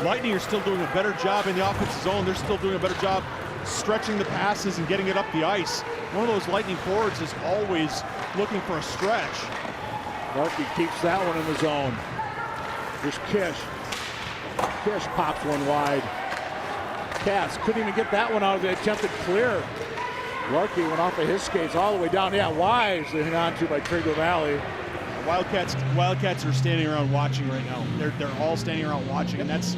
Lightning are still doing a better job in the offensive zone. They're still doing a better job stretching the passes and getting it up the ice. One of those Lightning forwards is always looking for a stretch. Larky keeps that one in the zone. Here's Kish. Kish pops one wide. Cass couldn't even get that one out of the attempted clear. Larky went off of his skates all the way down. Yeah, wisely hung on to by Trigger Valley. Wildcats are standing around watching right now. They're all standing around watching, and that's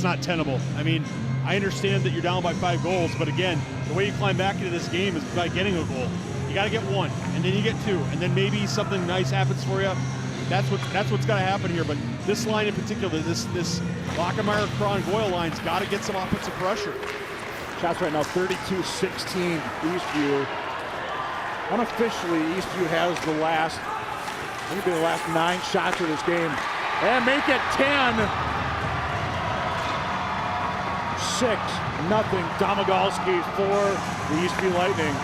not tenable. I mean, I understand that you're down by 5 goals, but again, the way you climb back into this game is by getting a goal. You got to get 1, and then you get 2, and then maybe something nice happens for you. That's what's got to happen here. But this line in particular, this Lockemeyer, Cron, Goyle line's got to get some offensive pressure. Shots right now 32-16 Eastview. Unofficially, Eastview has the last 9 shots of this game. And make it 10. 6-0 Domagalski for the Eastview Lightning.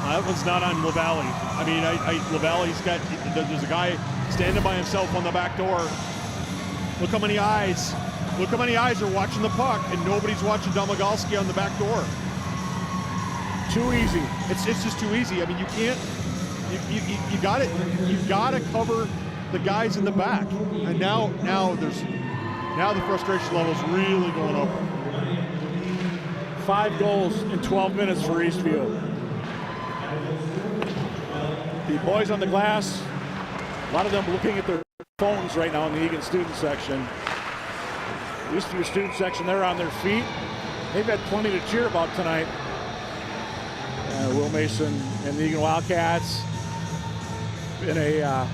That one's not on LaValle. I mean, LaValle's got, there's a guy standing by himself on the back door. Look how many eyes are watching the puck, and nobody's watching Domagalski on the back door. Too easy. It's just too easy. I mean, you can't. You got it. You got to cover the guys in the back. And now the frustration level's really going up. 5 goals in 12 minutes for Eastview. The boys on the glass, a lot of them looking at their phones right now in the Eagan student section. Eastview student section, they're on their feet. They've had plenty to cheer about tonight. Will Mason and the Eagan Wildcats in a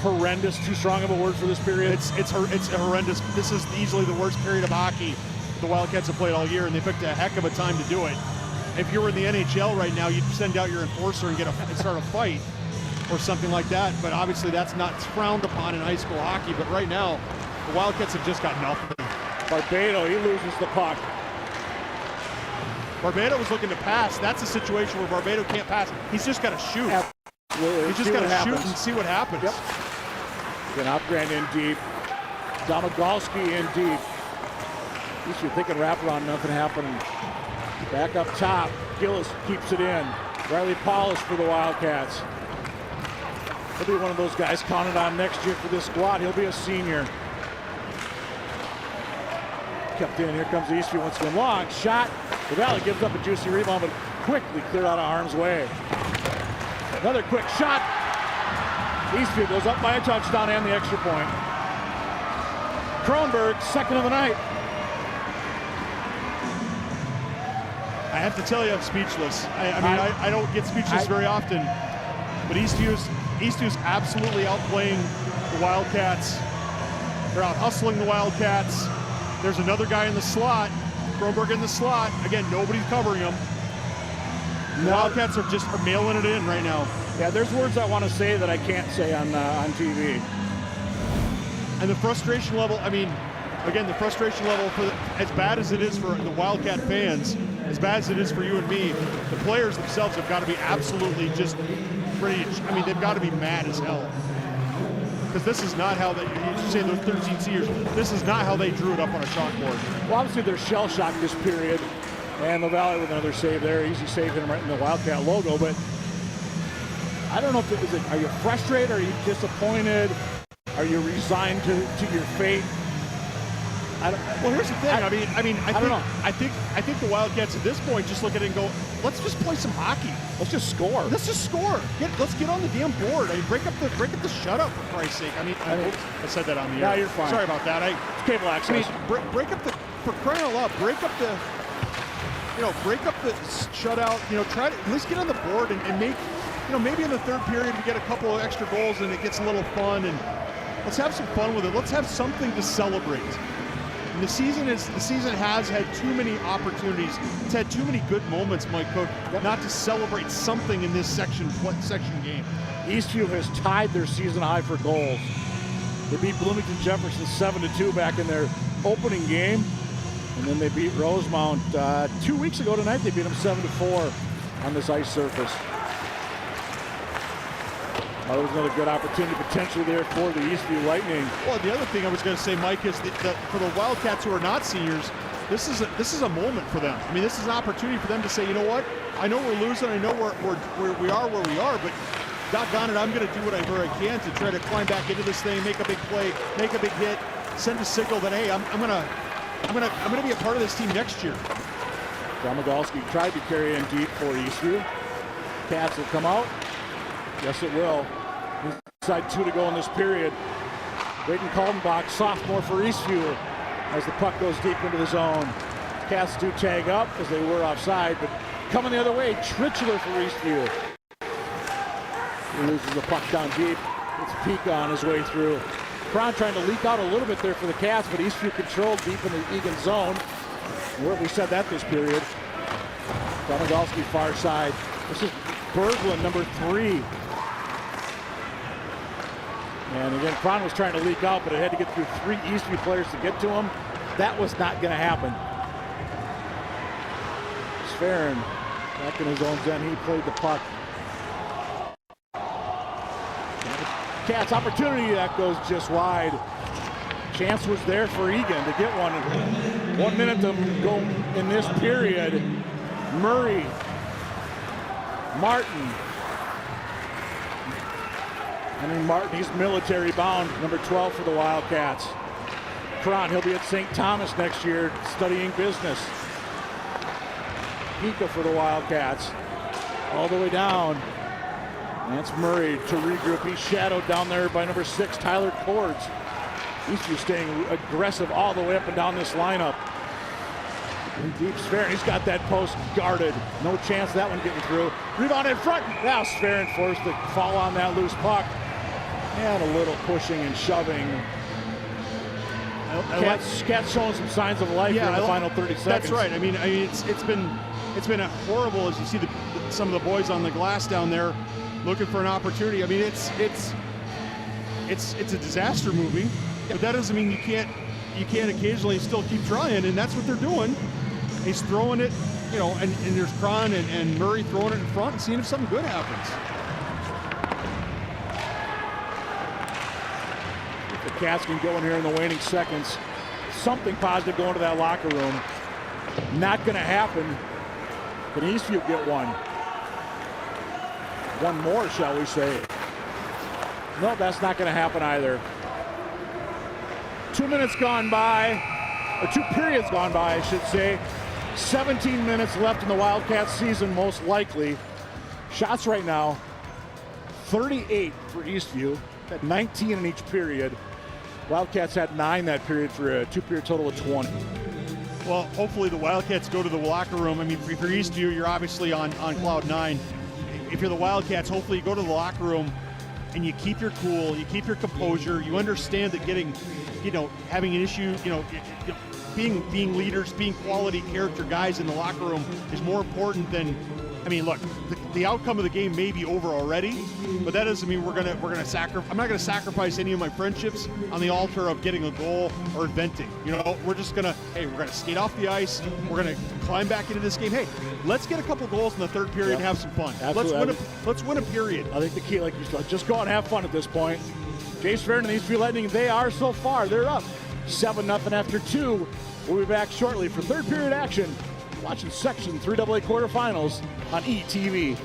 horrendous, too strong of a word for this period. It's horrendous. This is easily the worst period of hockey the Wildcats have played all year, and they picked a heck of a time to do it. If you were in the NHL right now, you'd send out your enforcer and start a fight or something like that. But obviously that's not frowned upon in high school hockey. But right now, the Wildcats have just got nothing. Barbado, he loses the puck. Barbado was looking to pass. That's a situation where Barbado can't pass. He's just got to shoot. Absolutely. He's just got to shoot and see what happens. Yep. Again, Outgrand in deep. Domagalski in deep. At least you're thinking wraparound, nothing happening. Back up top. Gillis keeps it in. Riley Paulus for the Wildcats. He'll be one of those guys counted on next year for this squad. He'll be a senior. Kept in. Here comes Eastview once again. Long shot. The Valley gives up a juicy rebound, but quickly cleared out of harm's way. Another quick shot. Eastview goes up by a touchdown and the extra point. Kronberg, second of the night. I have to tell you, I'm speechless. I don't get speechless very often, but Eastview is absolutely outplaying the Wildcats. They're out hustling the Wildcats. There's another guy in the slot, Kronberg in the slot. Again, nobody's covering him. The Wildcats are mailing it in right now. Yeah, there's words I want to say that I can't say on TV. And the frustration level, I mean, again, the frustration level, as bad as it is for the Wildcat fans, as bad as it is for you and me, the players themselves have got to be absolutely just ready. I mean, they've got to be mad as hell. Because this is not how you say those 13 seniors, this is not how they drew it up on a chalkboard. Well, obviously they're shell-shocked this period. And LaValle with another save there. Easy save him right in the Wildcat logo. But I don't know if are you frustrated? Are you disappointed? Are you resigned to your fate? Well, here's the thing. I think the Wildcats at this point just look at it and go, let's just play some hockey. Let's just score. Let's just score. Let's get on the damn board. I mean, break up the shutout for Christ's sake. I said that on the air. No, you're fine. Sorry about that. It's cable access. Break up for crying out loud. Break up the shutout. Try to at least get on the board and make. Maybe in the third period we get a couple of extra goals and it gets a little fun, and let's have some fun with it. Let's have something to celebrate. And the season has had too many opportunities. It's had too many good moments, Mike Cook, not to celebrate something in this section game. Eastview has tied their season high for goals. They beat Bloomington Jefferson 7-2 back in their opening game, and then they beat Rosemount 2 weeks ago tonight. They beat them 7-4 on this ice surface. There was another good opportunity potentially there for the Eastview Lightning. Well, the other thing I was going to say, Mike, is that for the Wildcats who are not seniors, this is a moment for them. I mean, this is an opportunity for them to say, you know what? I know we're losing. I know we are where we are, but doggone it, I'm going to do whatever I can to try to climb back into this thing, make a big play, make a big hit, send a signal that hey, I'm gonna be a part of this team next year. Domagalski tried to carry in deep for Eastview. Cats will come out. Yes, it will. Inside 2 to go in this period. Brayden Kaldenbach, sophomore for Eastview, as the puck goes deep into the zone. Cats do tag up as they were offside, but coming the other way, Tritchler for Eastview. He loses the puck down deep. It's Pika on his way through. Cron trying to leak out a little bit there for the Cats, but Eastview controlled deep in the Eagan zone. We said that this period. Domagalski far side. This is Berglund, number 3. And again, Cron was trying to leak out, but it had to get through 3 Eastview players to get to him. That was not going to happen. Sferin back in his own zone. He played the puck. Cats opportunity, that goes just wide. Chance was there for Eagan to get one. 1 minute to go in this period. Murray, Martin. Henry Martin, he's military bound, number 12 for the Wildcats. Cron, he'll be at St. Thomas next year studying business. Pika for the Wildcats. All the way down. That's Murray to regroup. He's shadowed down there by number 6, Tyler Cords. Eastview staying aggressive all the way up and down this lineup. In deep, Sferin, he's got that post guarded. No chance of that one getting through. Rebound in front. Now Sferin forced to fall on that loose puck. And a little pushing and shoving. Cats showing some signs of life here in the final 30 seconds. That's right. I mean, it's been a horrible as you see some of the boys on the glass down there looking for an opportunity. I mean, it's a disaster movie, but that doesn't mean you can't occasionally still keep trying, and that's what they're doing. He's throwing it, you know, and there's Cron and Murray throwing it in front and seeing if something good happens. If the Cats can go in here in the waning seconds, something positive going to that locker room. Not going to happen. Can Eastview get one? One more, shall we say. No, that's not going to happen either. 2 minutes gone by, or 2 periods gone by, I should say. 17 minutes left in the Wildcats season, most likely. Shots right now, 38 for Eastview, at 19 in each period. Wildcats had 9 that period for a 2-period total of 20. Well, hopefully the Wildcats go to the locker room. I mean, if you're Eastview, you're obviously on cloud 9. If you're the Wildcats, hopefully you go to the locker room and you keep your cool, you keep your composure. You understand that having an issue, being leaders, being quality character guys in the locker room is more important than, I mean, look, the outcome of the game may be over already, but that doesn't mean we're gonna sacrifice. I'm not gonna sacrifice any of my friendships on the altar of getting a goal or venting. We're just gonna, we're gonna skate off the ice. We're gonna climb back into this game. Hey, let's get a couple goals in the third period and have some fun. Absolutely. Let's win a period. I think the key, like you said, just go out and have fun at this point. Jay Sferin and the Eastview Lightning, they are so far. They're up 7-0 after 2. We'll be back shortly for third period action. Watching Section 3AA quarterfinals on ETV.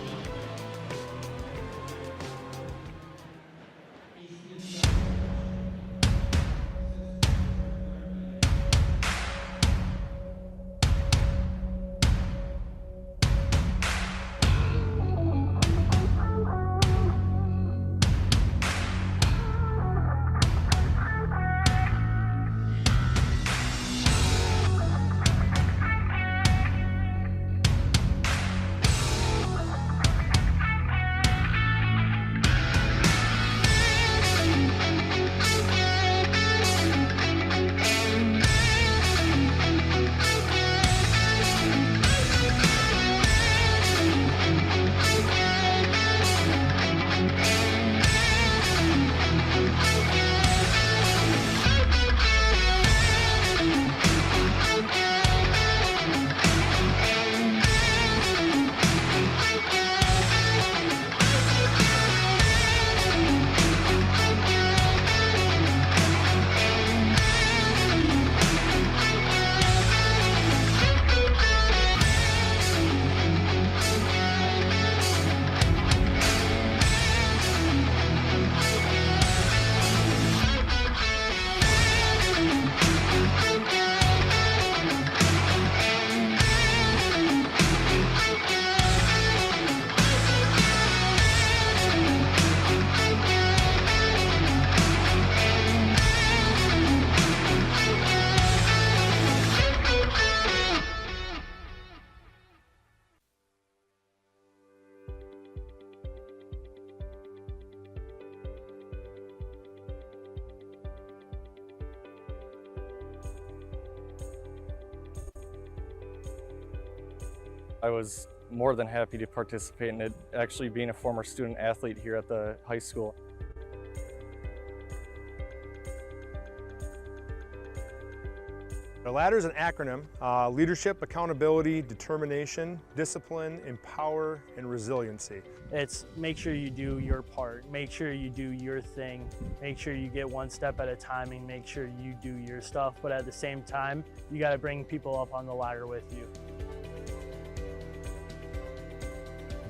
I was more than happy to participate in it, actually being a former student athlete here at the high school. The ladder is an acronym: leadership, accountability, determination, discipline, empower, and resiliency. It's make sure you do your part, make sure you do your thing, make sure you get one step at a time and make sure you do your stuff, but at the same time, you got to bring people up on the ladder with you.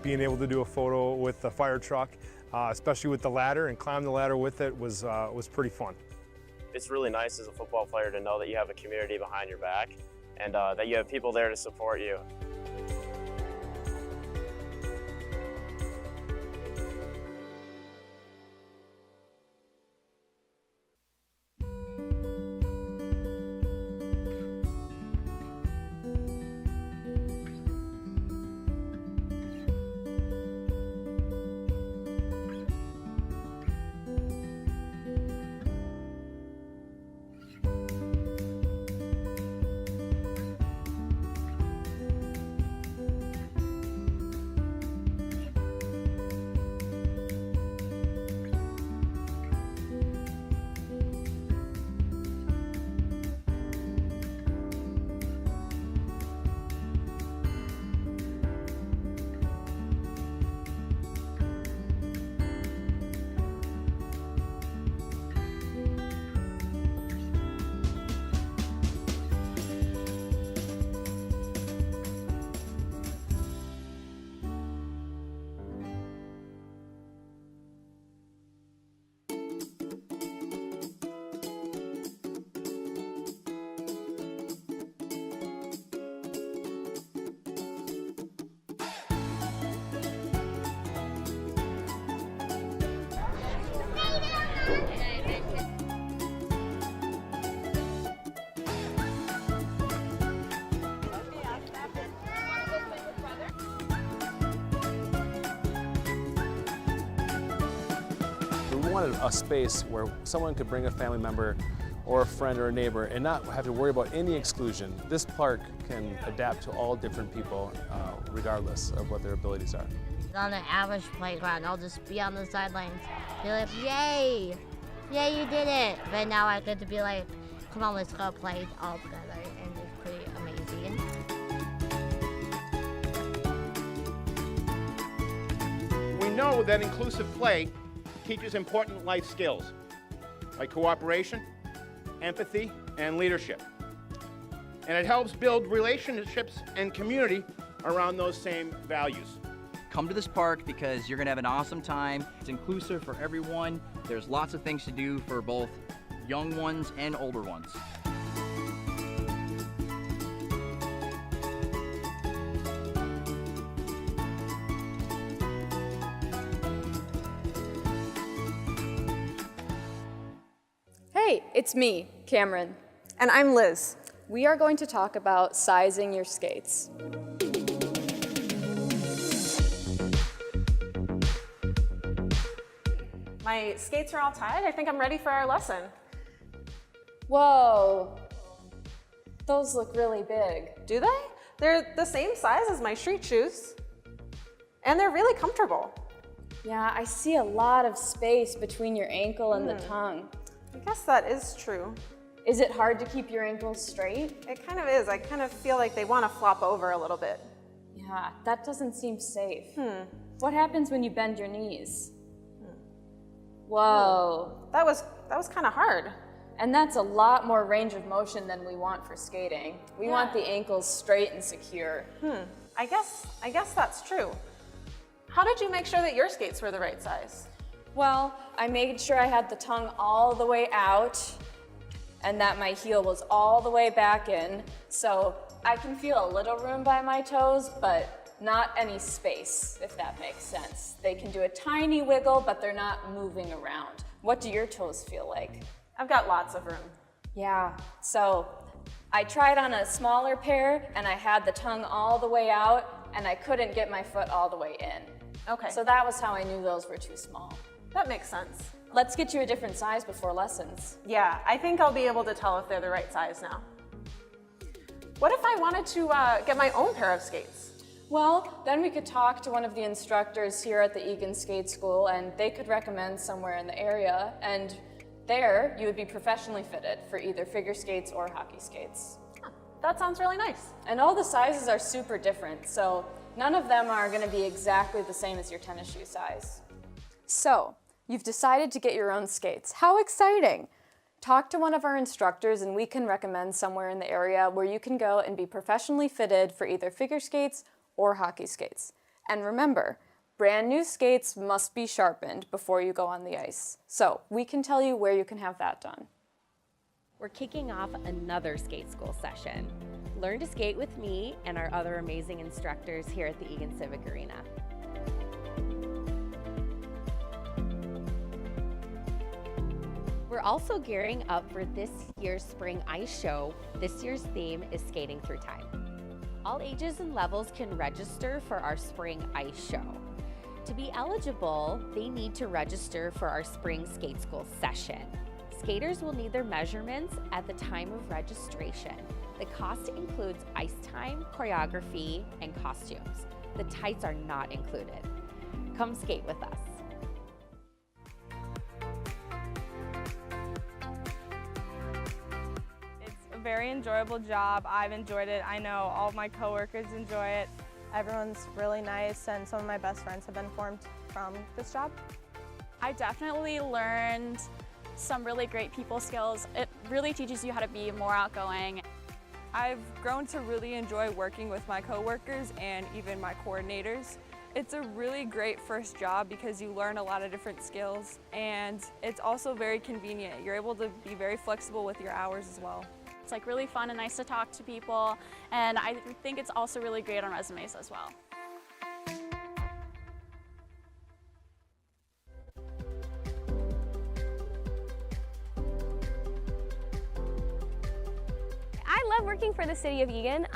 Being able to do a photo with the fire truck, especially with the ladder, and climb the ladder with it was pretty fun. It's really nice as a football player to know that you have a community behind your back and that you have people there to support you. We wanted a space where someone could bring a family member or a friend or a neighbor and not have to worry about any exclusion. This park can adapt to all different people regardless of what their abilities are. On an average playground, I'll just be on the sidelines, be like, yay, yay, you did it. But now I get to be like, come on, let's go play all together, and it's pretty amazing. We know that inclusive play teaches important life skills like cooperation, empathy, and leadership. And it helps build relationships and community around those same values. Come to this park because you're gonna have an awesome time. It's inclusive for everyone. There's lots of things to do for both young ones and older ones. Hey, it's me, Cameron. And I'm Liz. We are going to talk about sizing your skates. My skates are all tied. I think I'm ready for our lesson. Whoa, those look really big. Do they? They're the same size as my street shoes. And they're really comfortable. Yeah, I see a lot of space between your ankle and the tongue. I guess that is true. Is it hard to keep your ankles straight? It kind of is. I kind of feel like they want to flop over a little bit. Yeah, that doesn't seem safe. What happens when you bend your knees? Whoa. That was kind of hard. And that's a lot more range of motion than we want for skating. We want the ankles straight and secure. I guess that's true. How did you make sure that your skates were the right size? Well, I made sure I had the tongue all the way out and that my heel was all the way back in. So I can feel a little room by my toes, but not any space, if that makes sense. They can do a tiny wiggle, but they're not moving around. What do your toes feel like? I've got lots of room. Yeah, so I tried on a smaller pair and I had the tongue all the way out and I couldn't get my foot all the way in. Okay. So that was how I knew those were too small. That makes sense. Let's get you a different size before lessons. Yeah, I think I'll be able to tell if they're the right size now. What if I wanted to get my own pair of skates? Well, then we could talk to one of the instructors here at the Eagan Skate School, and they could recommend somewhere in the area, and there you would be professionally fitted for either figure skates or hockey skates. That sounds really nice. And all the sizes are super different, so none of them are going to be exactly the same as your tennis shoe size. So, you've decided to get your own skates. How exciting! Talk to one of our instructors and we can recommend somewhere in the area where you can go and be professionally fitted for either figure skates or hockey skates. And remember, brand new skates must be sharpened before you go on the ice. So we can tell you where you can have that done. We're kicking off another skate school session. Learn to skate with me and our other amazing instructors here at the Eagan Civic Arena. We're also gearing up for this year's Spring Ice Show. This year's theme is Skating Through Time. All ages and levels can register for our Spring Ice Show. To be eligible, they need to register for our Spring Skate School session. Skaters will need their measurements at the time of registration. The cost includes ice time, choreography, and costumes. The tights are not included. Come skate with us. A very enjoyable job. I've enjoyed it. I know all of my coworkers enjoy it. Everyone's really nice, and some of my best friends have been formed from this job. I definitely learned some really great people skills. It really teaches you how to be more outgoing. I've grown to really enjoy working with my coworkers and even my coordinators. It's a really great first job because you learn a lot of different skills, and it's also very convenient. You're able to be very flexible with your hours as well. It's like really fun and nice to talk to people, and I think it's also really great on resumes as well. I love working for the city of Eagan.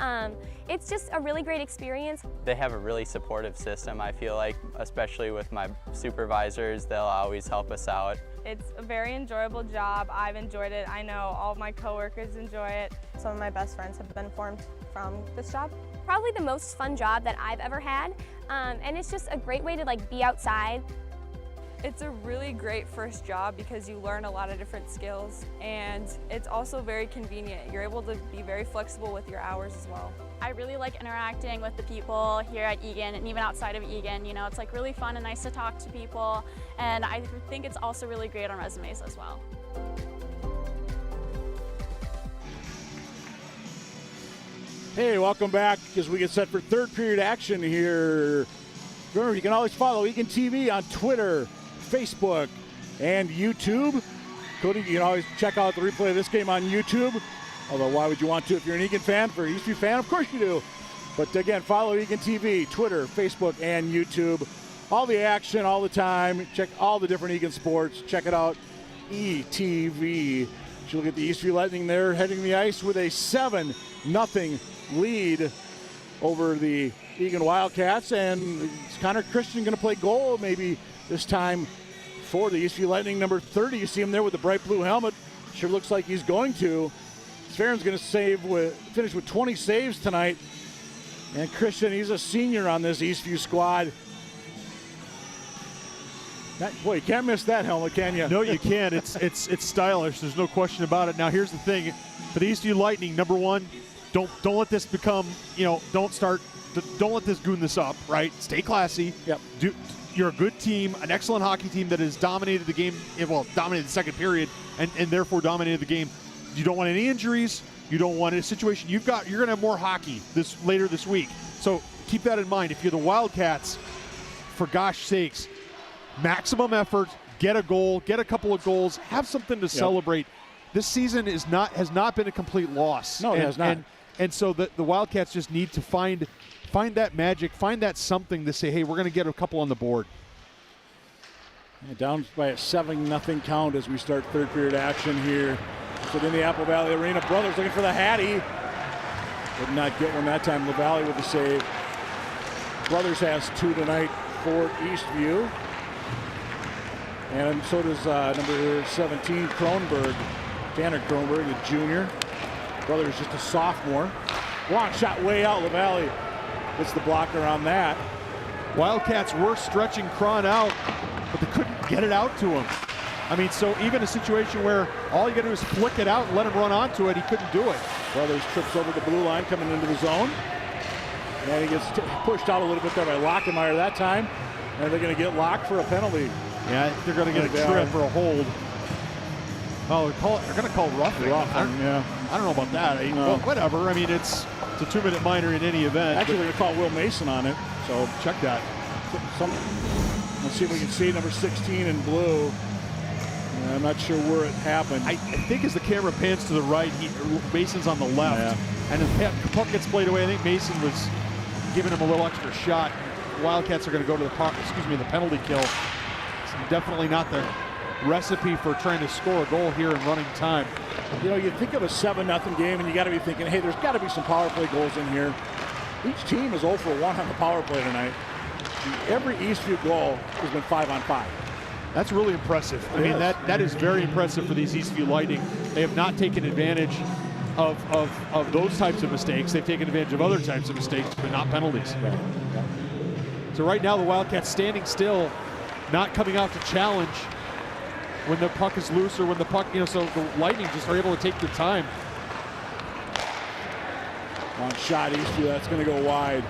It's just a really great experience. They have a really supportive system, I feel like, especially with my supervisors. They'll always help us out. It's a very enjoyable job. I've enjoyed it. I know all of my coworkers enjoy it. Some of my best friends have been formed from this job. Probably the most fun job that I've ever had, and it's just a great way to be outside. It's a really great first job because you learn a lot of different skills, and it's also very convenient. You're able to be very flexible with your hours as well. I really like interacting with the people here at Eagan and even outside of Eagan. You know, it's like really fun and nice to talk to people, and I think it's also really great on resumes as well. Hey, welcome back as we get set for third period action here. Remember, you can always follow Eagan TV on Twitter, Facebook, and YouTube. You can always check out the replay of this game on YouTube. Although, why would you want to if you're an Eagan fan? For an Eastview fan, of course you do. But again, follow Eagan TV, Twitter, Facebook, and YouTube. All the action, all the time. Check all the different Eagan sports. Check it out, ETV. You look at the Eastview Lightning there, heading the ice with a 7-0 lead over the Eagan Wildcats. And is Connor Christian going to play goal maybe this time for the Eastview Lightning? Number 30, you see him there with the bright blue helmet. Sure looks like he's going to. Sverren's going to finish with 20 saves tonight. And Christian, he's a senior on this Eastview squad. Boy, you can't miss that helmet, can you? No, you can't. It's stylish. There's no question about it. Now, here's the thing. For the Eastview Lightning, number one, don't let this become, don't let this goon this up, right? Stay classy. Yep. You're a good team, an excellent hockey team that has dominated the game, dominated the second period, and therefore dominated the game. You don't want any injuries. You don't want a situation. You're going to have more hockey later this week. So keep that in mind. If you're the Wildcats, for gosh sakes, maximum effort, get a goal, get a couple of goals, have something to celebrate. This season has not been a complete loss. No, it has not. And so the Wildcats just need to find that magic, find that something to say, hey, we're going to get a couple on the board. Down by a 7-0 count as we start third period action here. So in the Apple Valley Arena, Brothers looking for the Hattie. Did not get one that time. LaValle with the save. Brothers has 2 tonight for Eastview. And so does number 17, Kronberg. Tanner Kronberg, the junior. Brothers just a sophomore. Long shot way out, LaValle. Gets the blocker on that. Wildcats were stretching Cron out, but they couldn't get it out to him. I mean, so even a situation where all you got to do is flick it out and let him run onto it, he couldn't do it. Brothers trips over the blue line coming into the zone. And he gets pushed out a little bit there by Lockemeyer that time. And they're going to get locked for a penalty. Yeah, they're going to get a trip or a hold. Oh, they're going to call roughing. Yeah. I don't know about that. Well, whatever. I mean, it's a 2-minute minor in any event. Actually, they're going to call Will Mason on it. So check that. Let's see if we can see number 16 in blue. I'm not sure where it happened. I think as the camera pans to the right, Mason's on the left. And as the puck gets played away, I think Mason was giving him a little extra shot. Wildcats are going to go to the penalty kill. It's definitely not the recipe for trying to score a goal here in running time. You know, you think of a 7-0 game, and you got to be thinking, hey, there's got to be some power play goals in here. Each team is 0 for 1 on the power play tonight. Every Eastview goal has been 5-on-5. That's really impressive. I mean, that is very impressive for these Eastview Lightning. They have not taken advantage of those types of mistakes. They've taken advantage of other types of mistakes, but not penalties. Right. Yeah. So right now the Wildcats standing still, not coming out to challenge when the puck is loose or when the puck, so the Lightning just are able to take their time. Long shot, Eastview, that's going to go wide.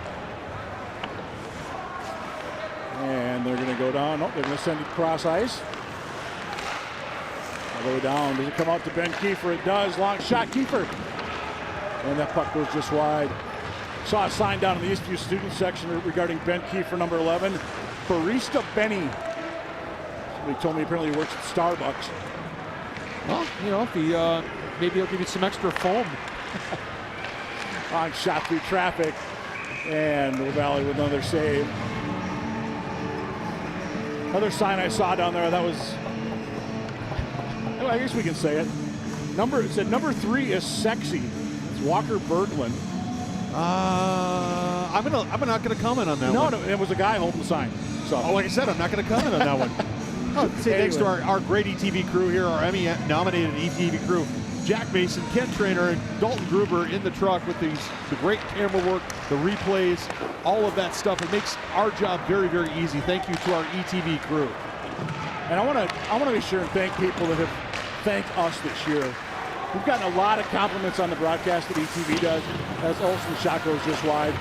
And they're going to go down. Nope, they're going to send it cross ice. All the way down. Does it come out to Ben Kiefer? It does. Long shot, Kiefer. And that puck goes just wide. Saw a sign down in the Eastview student section regarding Ben Kiefer, number 11. Barista Benny. Somebody told me apparently he works at Starbucks. Well, if he, maybe he'll give you some extra foam. Long shot through traffic. And LaValle with another save. Another sign I saw down there, that was, I guess we can say it. It said number 3 is sexy. It's Walker Berglund. I'm not gonna comment on that one. No, it was a guy holding the sign. So, like I said, I'm not gonna comment on that one. Thanks to our great ETV crew here, our Emmy-nominated ETV crew. Jack Mason, Ken Trainer, and Dalton Gruber in the truck with the great camera work, the replays, all of that stuff. It makes our job very, very easy. Thank you to our ETV crew. And I want to be sure and thank people that have thanked us this year. We've gotten a lot of compliments on the broadcast that ETV does, as Olsen shot goes just wide.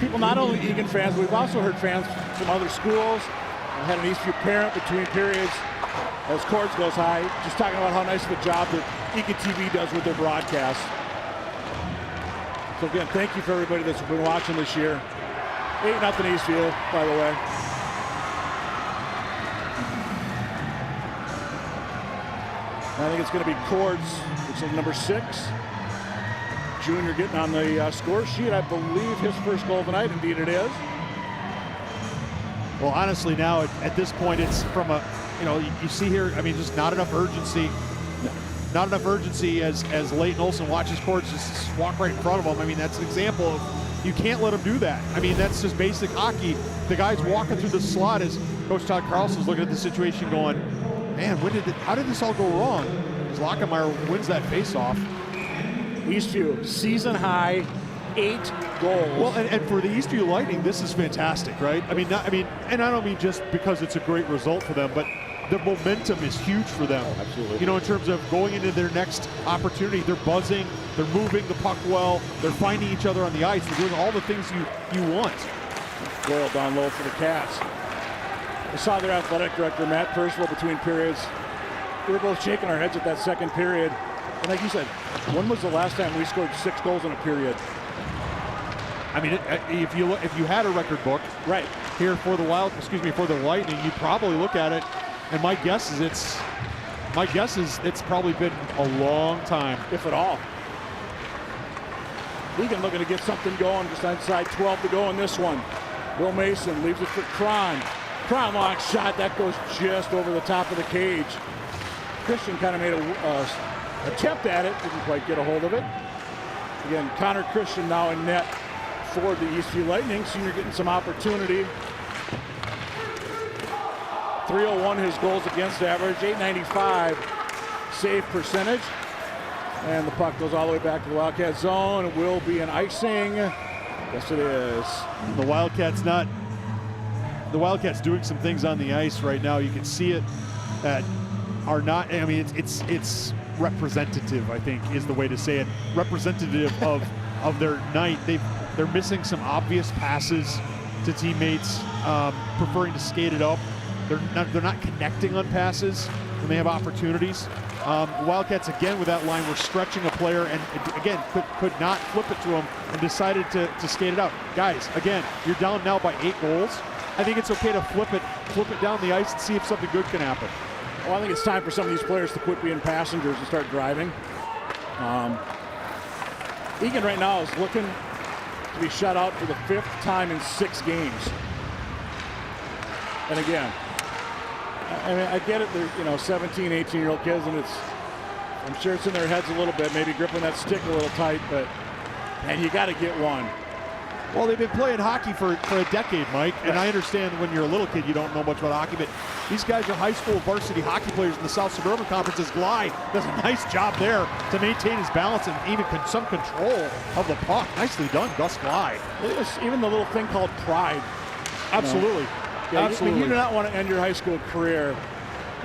People, not only Eagan fans, but we've also heard fans from other schools. I had an Eastview parent between periods as Cords goes high, just talking about how nice of a job that Eagan TV does with their broadcast. So again, thank you for everybody that's been watching this year. 8-0 Eastview, by the way. I think it's going to be Cords, which is number 6. Junior getting on the score sheet. I believe his first goal of the night. Indeed it is. Well, honestly, now at this point, it's from a, you see here, I mean, just not enough urgency. Not enough urgency as Leighton Olsen watches Cords just walk right in front of him. I mean, that's an example of, you can't let him do that. I mean, that's just basic hockey. The guy's walking through the slot as Coach Todd Carlson's looking at the situation going, man, how did this all go wrong? As Lockemeyer wins that face-off. Eastview, season high, 8 goals. Well, and for the Eastview Lightning, this is fantastic, right? I mean, and I don't mean just because it's a great result for them, but the momentum is huge for them. Oh, absolutely. In terms of going into their next opportunity, they're buzzing, they're moving the puck well, they're finding each other on the ice, they're doing all the things you want. Doyle down low for the Cats. I saw their athletic director, Matt Percival, between periods. We were both shaking our heads at that second period. And like you said, when was the last time we scored 6 goals in a period? I mean, if you had a record book right here for the Lightning, you'd probably look at it, and my guess is it's probably been a long time, if at all. Eagan looking to get something going, just inside 12 to go in this one. Will Mason leaves it for Cron. Cron long shot, that goes just over the top of the cage. Christian kind of made a attempt at it, didn't quite get a hold of it. Again, Connor Christian now in net for the Eastview Lightning. Senior getting some opportunity. .301 his goals against average, .895 save percentage. And the puck goes all the way back to the Wildcat zone. It will be an icing. Yes, it is. The Wildcats doing some things on the ice right now. You can see it that are not, I mean, it's representative, I think, is the way to say it. Representative of their night. They're missing some obvious passes to teammates, preferring to skate it up. They're not connecting on passes when they have opportunities. Wildcats, again, with that line, were stretching a player and, again, could not flip it to him and decided to skate it out. Guys, again, you're down now by 8 goals. I think it's okay to flip it down the ice and see if something good can happen. Well, I think it's time for some of these players to quit being passengers and start driving. Eagan right now is looking to be shut out for the 5th time in 6 games. And again, I mean, I get it. They're 17, 18-year-old kids, and I'm sure it's in their heads a little bit, maybe gripping that stick a little tight, but and you got to get one. Well, they've been playing hockey for a decade, Mike, and I understand when you're a little kid you don't know much about hockey, but these guys are high school varsity hockey players in the South Suburban Conference. As Glide does a nice job there to maintain his balance and even some control of the puck. Nicely done, Gus Glide. Even the little thing called pride. Absolutely. Absolutely. I mean, you do not want to end your high school career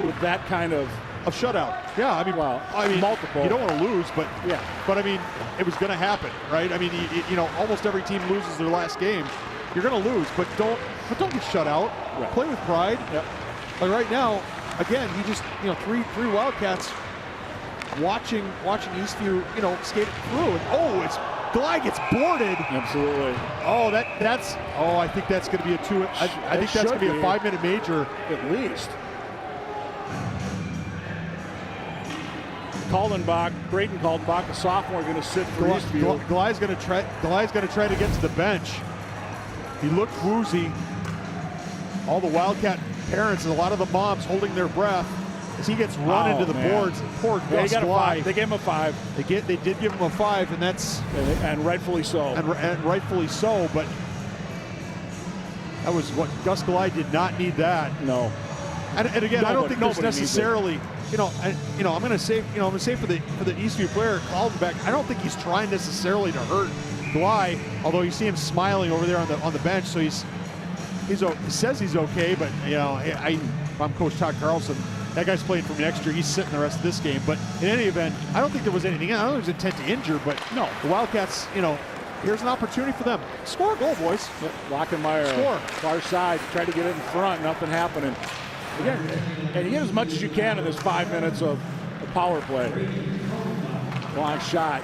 with that kind of shutout. Yeah, I mean, multiple. You don't want to lose, but yeah. But I mean, it was going to happen, right? I mean, almost every team loses their last game. You're going to lose, but don't get shut out. Right. Play with pride. Yep. Like right now, again, he just three Wildcats watching Eastview skate it through, and Glide gets boarded. Absolutely. Oh, I think that's going to be a 2. I think that's going to be a 5-minute major at least. Brayden Kaldenbach, a sophomore, going to sit for Eastview. Glide's going to try to get to the bench. He looked woozy. All the Wildcat parents and a lot of the moms holding their breath as he gets run into the boards. Poor Gus Glide. They gave him a 5. They did give him a 5, and that's and rightfully so. And rightfully so. But that was what Gus Glide did not need that. No. And again, I don't think there's necessarily. I'm going to say for the Eastview player, Kaldenbach, I don't think he's trying necessarily to hurt Glide, although you see him smiling over there on the bench. So he says he's okay, but if I'm Coach Todd Carlson, that guy's playing for me next year. He's sitting the rest of this game. But in any event, I don't think there was anything. I don't think there was intent to injure, but no, the Wildcats, here's an opportunity for them. Score a goal, boys. Yep. Lockenmeyer, score. Far side, try to get it in front, nothing happening. Again, and you get as much as you can in this 5 minutes of power play. Long shot.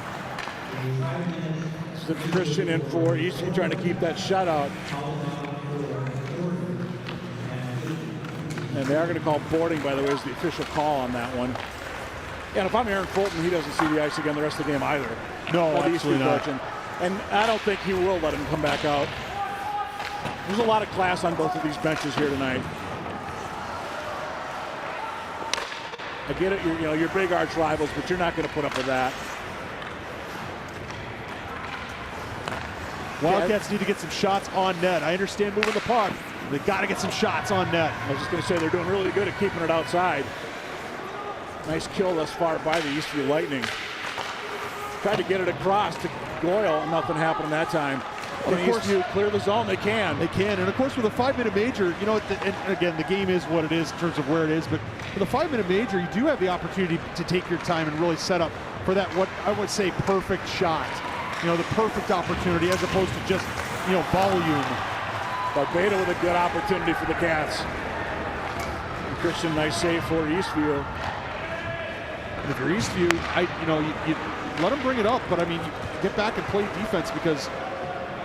Christian in for Eastview, trying to keep that shutout. And they are going to call boarding, by the way, is the official call on that one. And if I'm Aaron Fulton, he doesn't see the ice again the rest of the game either. No, absolutely not. And I don't think he will let him come back out. There's a lot of class on both of these benches here tonight. I get it, you're big arch rivals, but you're not going to put up with that. Wildcats need to get some shots on net. I understand moving the puck. They got to get some shots on net. I was just going to say they're doing really good at keeping it outside. Nice kill thus far by the Eastview Lightning. Tried to get it across to Goyle, and nothing happened that time. Can Eastview clear the zone? They can. They can, and of course with a 5-minute major, and again, the game is what it is in terms of where it is, but with a 5-minute major, you do have the opportunity to take your time and really set up for that, what I would say, perfect shot. The perfect opportunity as opposed to just, volume. Barbada with a good opportunity for the Cats. And Christian, nice save for Eastview. And if you're Eastview, you let them bring it up, but I mean, you get back and play defense because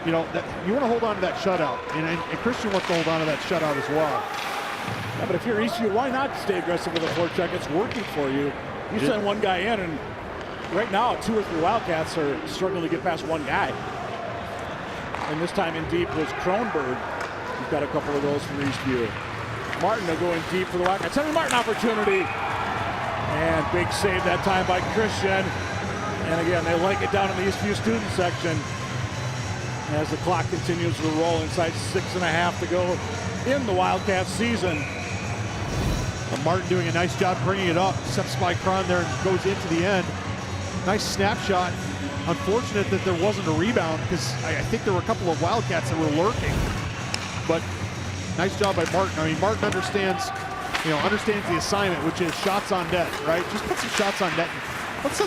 you want to hold on to that shutout, and Christian wants to hold on to that shutout as well. Yeah, but if you're Eastview, why not stay aggressive with a forecheck? It's working for you. You send one guy in, and right now 2 or 3 Wildcats are struggling to get past one guy. And this time in deep was Kronberg. He's got a couple of those from Eastview. Martin going deep for the Wildcats. Henry Martin opportunity. And big save that time by Christian. And again, they like it down in the Eastview student section. As the clock continues to roll inside 6.5 to go in the Wildcats season. And Martin doing a nice job bringing it up. Steps by Cron there and goes into the end. Nice snapshot. unfortunate that there wasn't a rebound because I think there were a couple of Wildcats that were lurking. But nice job by Martin. I mean, Martin understands the assignment, which is shots on net, right? Just put some shots on net. Let's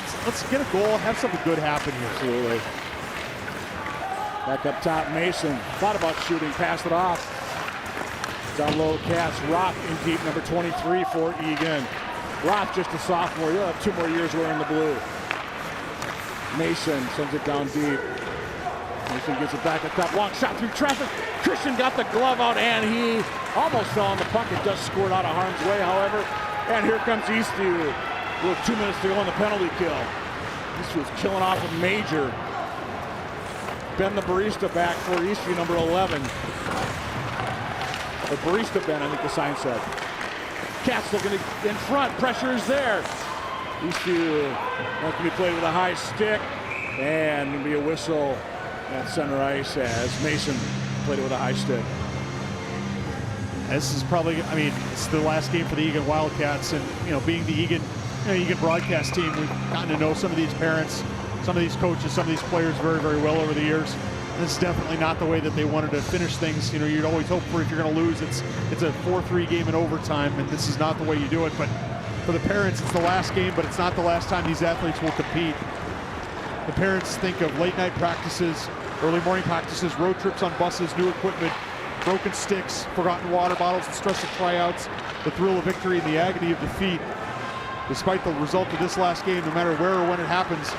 get a goal, have something good happen here. Absolutely. Back up top, Mason thought about shooting, passed it off. Down low, Cats. Roth in deep, number 23 for Eagan. Roth just a sophomore. He'll have 2 more years wearing the blue. Mason sends it down deep. Mason gets it back at top. Long shot through traffic. Christian got the glove out, and he almost fell on the puck. It does squirt out of harm's way, however. And here comes Eastview with 2 minutes to go on the penalty kill. Eastview's killing off a major. Ben the barista back for Eastview, number 11. The barista Ben, I think the sign said. Cats looking in front. Pressure is there. Eastview wants to be played with a high stick. And going to be a whistle at center ice as Mason played it with a high stick. This is probably, I mean, it's the last game for the Eagan Wildcats, and being the Eagan broadcast team, we've gotten to know some of these parents, some of these coaches, some of these players very, very well over the years. This is definitely not the way that they wanted to finish things. You'd always hope for, if you're going to lose, it's a 4-3 game in overtime, and this is not the way you do it. But for the parents, it's the last game, but it's not the last time these athletes will compete. The parents think of late night practices, early morning practices, road trips on buses, new equipment, broken sticks, forgotten water bottles, the stress of tryouts, the thrill of victory, and the agony of defeat. Despite the result of this last game, no matter where or when it happens,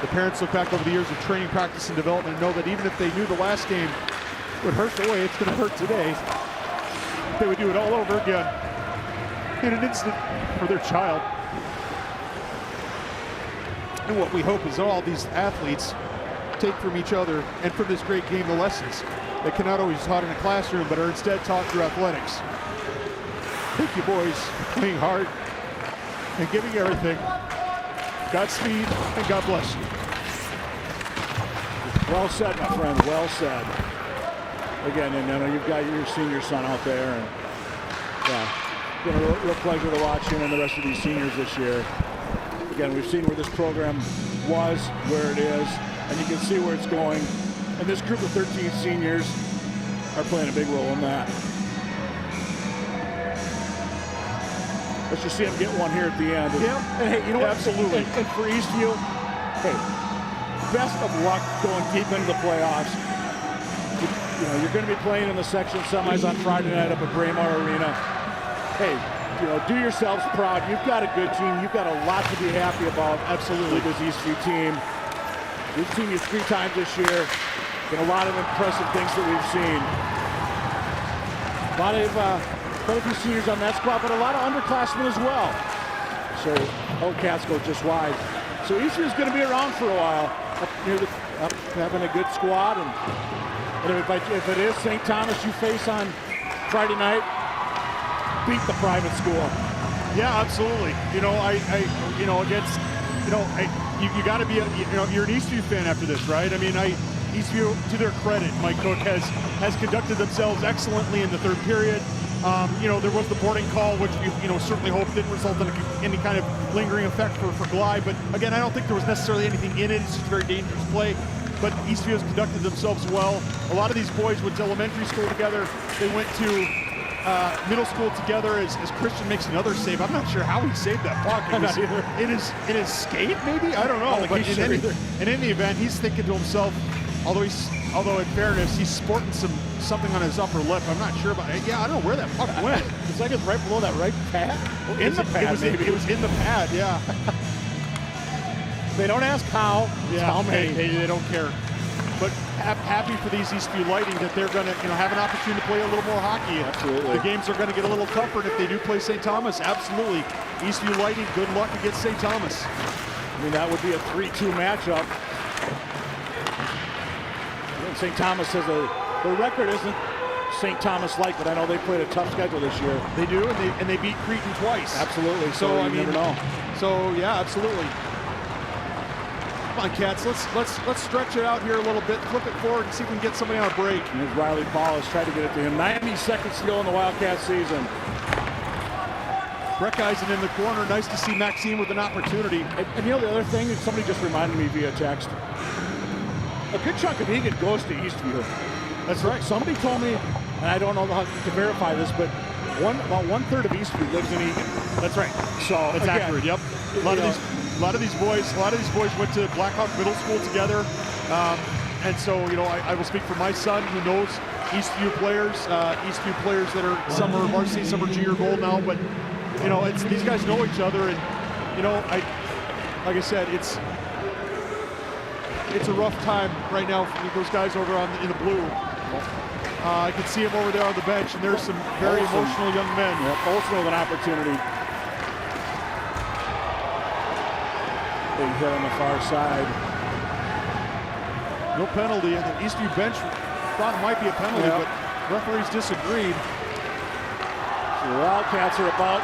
the parents look back over the years of training, practice, and development and know that even if they knew the last game would hurt the way it's going to hurt today, they would do it all over again in an instant for their child. And what we hope is all these athletes take from each other and from this great game the lessons that cannot always be taught in a classroom but are instead taught through athletics. Thank you, boys, for playing hard and giving everything. Godspeed and God bless you. Well said, my friend, well said. Again, and I know you've got your senior son out there, and it's been a real pleasure to watch him and the rest of these seniors this year. Again, we've seen where this program was, where it is, and you can see where it's going. And this group of 13 seniors are playing a big role in that. Let's just see them get one here at the end. Yeah. And hey, you know what? Absolutely. And for Eastview, hey, best of luck going deep into the playoffs. You're going to be playing in the section semis on Friday night up at Braemar Arena. Hey, do yourselves proud. You've got a good team. You've got a lot to be happy about. Absolutely, this Eastview team. We've seen you 3 times this year. Been a lot of impressive things that we've seen. A lot of quite a few seniors on that squad, but a lot of underclassmen as well. So, Cats go just wide. So Eastview's going to be around for a while, up having a good squad. And if it is St. Thomas you face on Friday night, beat the private school. Yeah, absolutely. You got to be you're an Eastview fan after this, right? I mean, Eastview, to their credit, Mike Cook has conducted themselves excellently in the 3rd period. There was the boarding call, which we certainly hope didn't result in any kind of lingering effect for Glide. But again, I don't think there was necessarily anything in it. It's just very dangerous play. But Eastview has conducted themselves well. A lot of these boys went to elementary school together. They went to middle school together. As Christian makes another save, I'm not sure how he saved that puck. In his skate, maybe? I don't know. But in any event, he's thinking to himself, although in fairness, he's sporting something on his upper lip. I'm not sure about it. Yeah, I don't know where that puck went. It's like it's right below that right pad. It was in the pad, yeah. They don't ask how. Yeah, how many. They don't care. But happy for these Eastview Lighting that they're going to have an opportunity to play a little more hockey. Absolutely. The games are going to get a little tougher, and if they do play St. Thomas, absolutely. Eastview Lighting, good luck against St. Thomas. I mean, that would be a 3-2 matchup. St. Thomas says the record isn't St. Thomas-like, but I know they played a tough schedule this year. They do, and they beat Cretin twice. Absolutely. So you never know. So yeah, absolutely. Come on, Cats. Let's stretch it out here a little bit. Flip it forward and see if we can get somebody on a break. And as Riley Paul has tried to get it to him. 90 seconds to go in the Wildcat season. Breckeisen in the corner. Nice to see Maxime with an opportunity. And you know the other thing, somebody just reminded me via text. A good chunk of Eagan goes to Eastview. That's right. Somebody told me, and I don't know how to verify this, but about 1/3 of Eastview lives in Eagan. That's right. So that's again, accurate. Yep. A lot of these boys went to Blackhawk Middle School together, and so I will speak for my son who knows Eastview players that are some are varsity, some are junior gold now, but it's these guys know each other, and like I said, it's a rough time right now for those guys over in the blue. I can see him over there on the bench, and there's some very emotional young men. Yep, Olsen with an opportunity. Big hit on the far side. No penalty, and the Eastview bench thought it might be a penalty, but referees disagreed. The Wildcats are about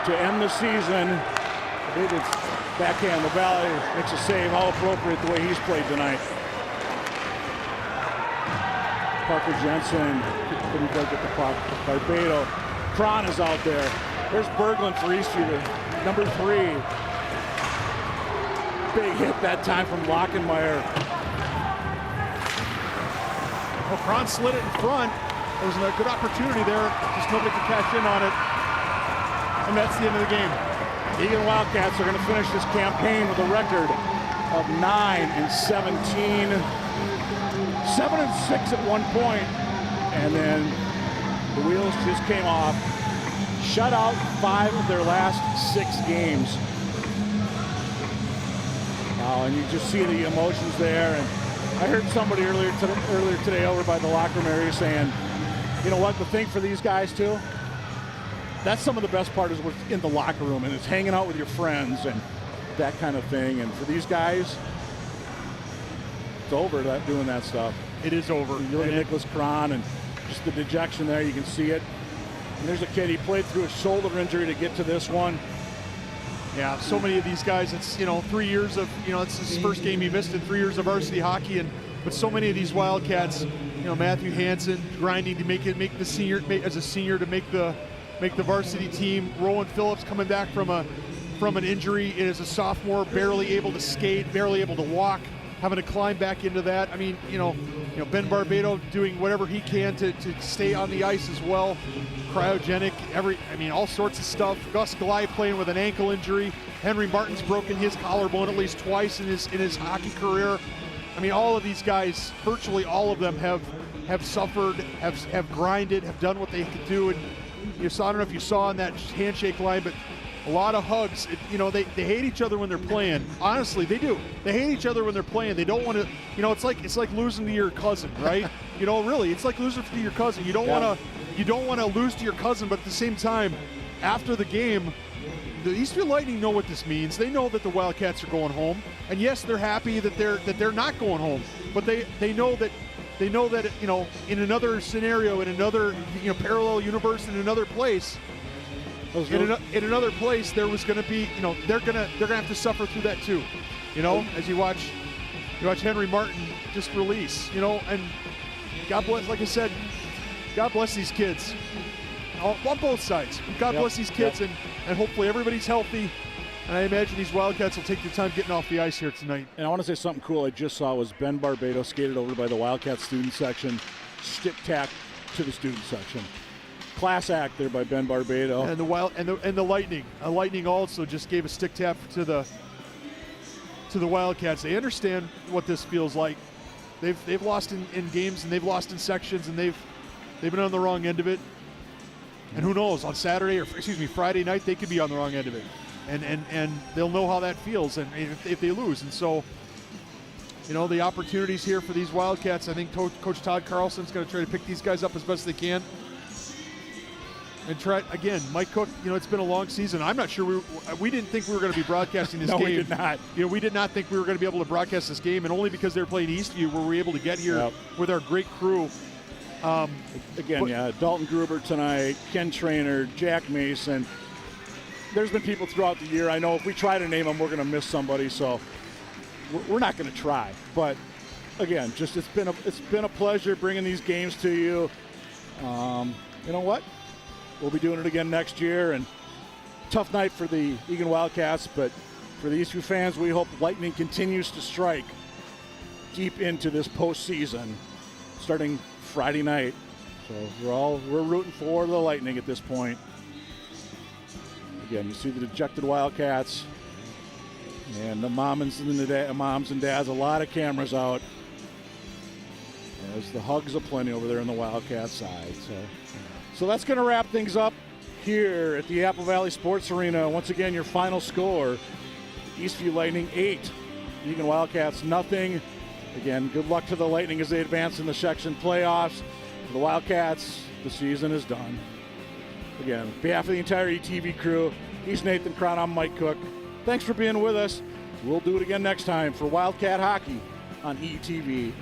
to end the season. I believe it's backhand. LaValle makes a save, all appropriate the way he's played tonight. Parker Jensen couldn't quite get the puck. Barbado. Cron is out there. There's Berglund for Eastview, number 3. Big hit that time from Lockenmeyer. Well, Cron slid it in front. There was a good opportunity there. Just nobody could cash in on it. And that's the end of the game. Eagan Wildcats are going to finish this campaign with a record of 9-17. 7-6 at one point, and then the wheels just came off. Shut out 5 of their last 6 games. And you just see the emotions there. And I heard somebody earlier today over by the locker room area saying, you know what, the thing for these guys too, that's some of the best part is what's in the locker room, and it's hanging out with your friends and that kind of thing. And for these guys, it's over doing that stuff. It is over. You look at Nicholas Cron and just the dejection there, you can see it. And there's a kid, he played through a shoulder injury to get to this one. Yeah, so many of these guys, it's 3 years of, it's his first game he missed in 3 years of varsity hockey, but so many of these Wildcats, Matthew Hansen grinding to make the senior, as a senior, to make the varsity team. Rowan Phillips coming back from an injury and as a sophomore, barely able to skate, barely able to walk, having to climb back into that. I mean, Ben Barbado doing whatever he can to stay on the ice as well. Cryogenic, all sorts of stuff. Gus Gley playing with an ankle injury. Henry Martin's broken his collarbone at least twice in his hockey career. I mean, all of these guys, virtually all of them have suffered, have grinded, have done what they could do. And I don't know if you saw on that handshake line, but a lot of hugs. They hate each other when they're playing. Honestly, they do. They hate each other when they're playing. They don't want to. It's like losing to your cousin, right? Really, it's like losing to your cousin. You don't want to lose to your cousin, but at the same time, after the game, the Eastview Lightning know what this means. They know that the Wildcats are going home, and yes, they're happy that they're not going home, but they know that in another scenario, in another parallel universe, in another place. In another place, there was going to be, they're gonna have to suffer through that too, as you watch Henry Martin just release, and God bless, like I said, God bless these kids on both sides. God bless these kids, and hopefully everybody's healthy. And I imagine these Wildcats will take their time getting off the ice here tonight. And I want to say something cool I just saw was Ben Barbado skated over by the Wildcat student section, stick tack to the student section. Class act there by Ben Barbado. And the Lightning. Lightning also just gave a stick tap to the Wildcats. They understand what this feels like. They've lost in games, and they've lost in sections, and they've been on the wrong end of it. And who knows, on Friday night, they could be on the wrong end of it. And they'll know how that feels, and if they lose. And so, the opportunities here for these Wildcats, I think Coach Todd Carlson's going to try to pick these guys up as best they can. And try again, Mike Cook. It's been a long season. I'm not sure we didn't think we were going to be broadcasting this game. No, we did not. We did not think we were going to be able to broadcast this game, and only because they were playing Eastview were we able to get here with our great crew. Dalton Gruber tonight, Ken Traynor, Jack Mason. There's been people throughout the year. I know if we try to name them, we're going to miss somebody. So we're not going to try. But again, just it's been a pleasure bringing these games to you. You know what? We'll be doing it again next year, and tough night for the Eagan Wildcats, but for the Eastview fans, we hope lightning continues to strike deep into this postseason, starting Friday night. So we're rooting for the Lightning at this point. Again, you see the dejected Wildcats and the moms and dads, a lot of cameras out. As the hugs aplenty over there on the Wildcat side. So that's going to wrap things up here at the Apple Valley Sports Arena. Once again, your final score, Eastview Lightning 8, Eagan Wildcats nothing. Again, good luck to the Lightning as they advance in the section playoffs. For the Wildcats, the season is done. Again, on behalf of the entire ETV crew, he's Nathan Cron, I'm Mike Cook. Thanks for being with us. We'll do it again next time for Wildcat Hockey on ETV.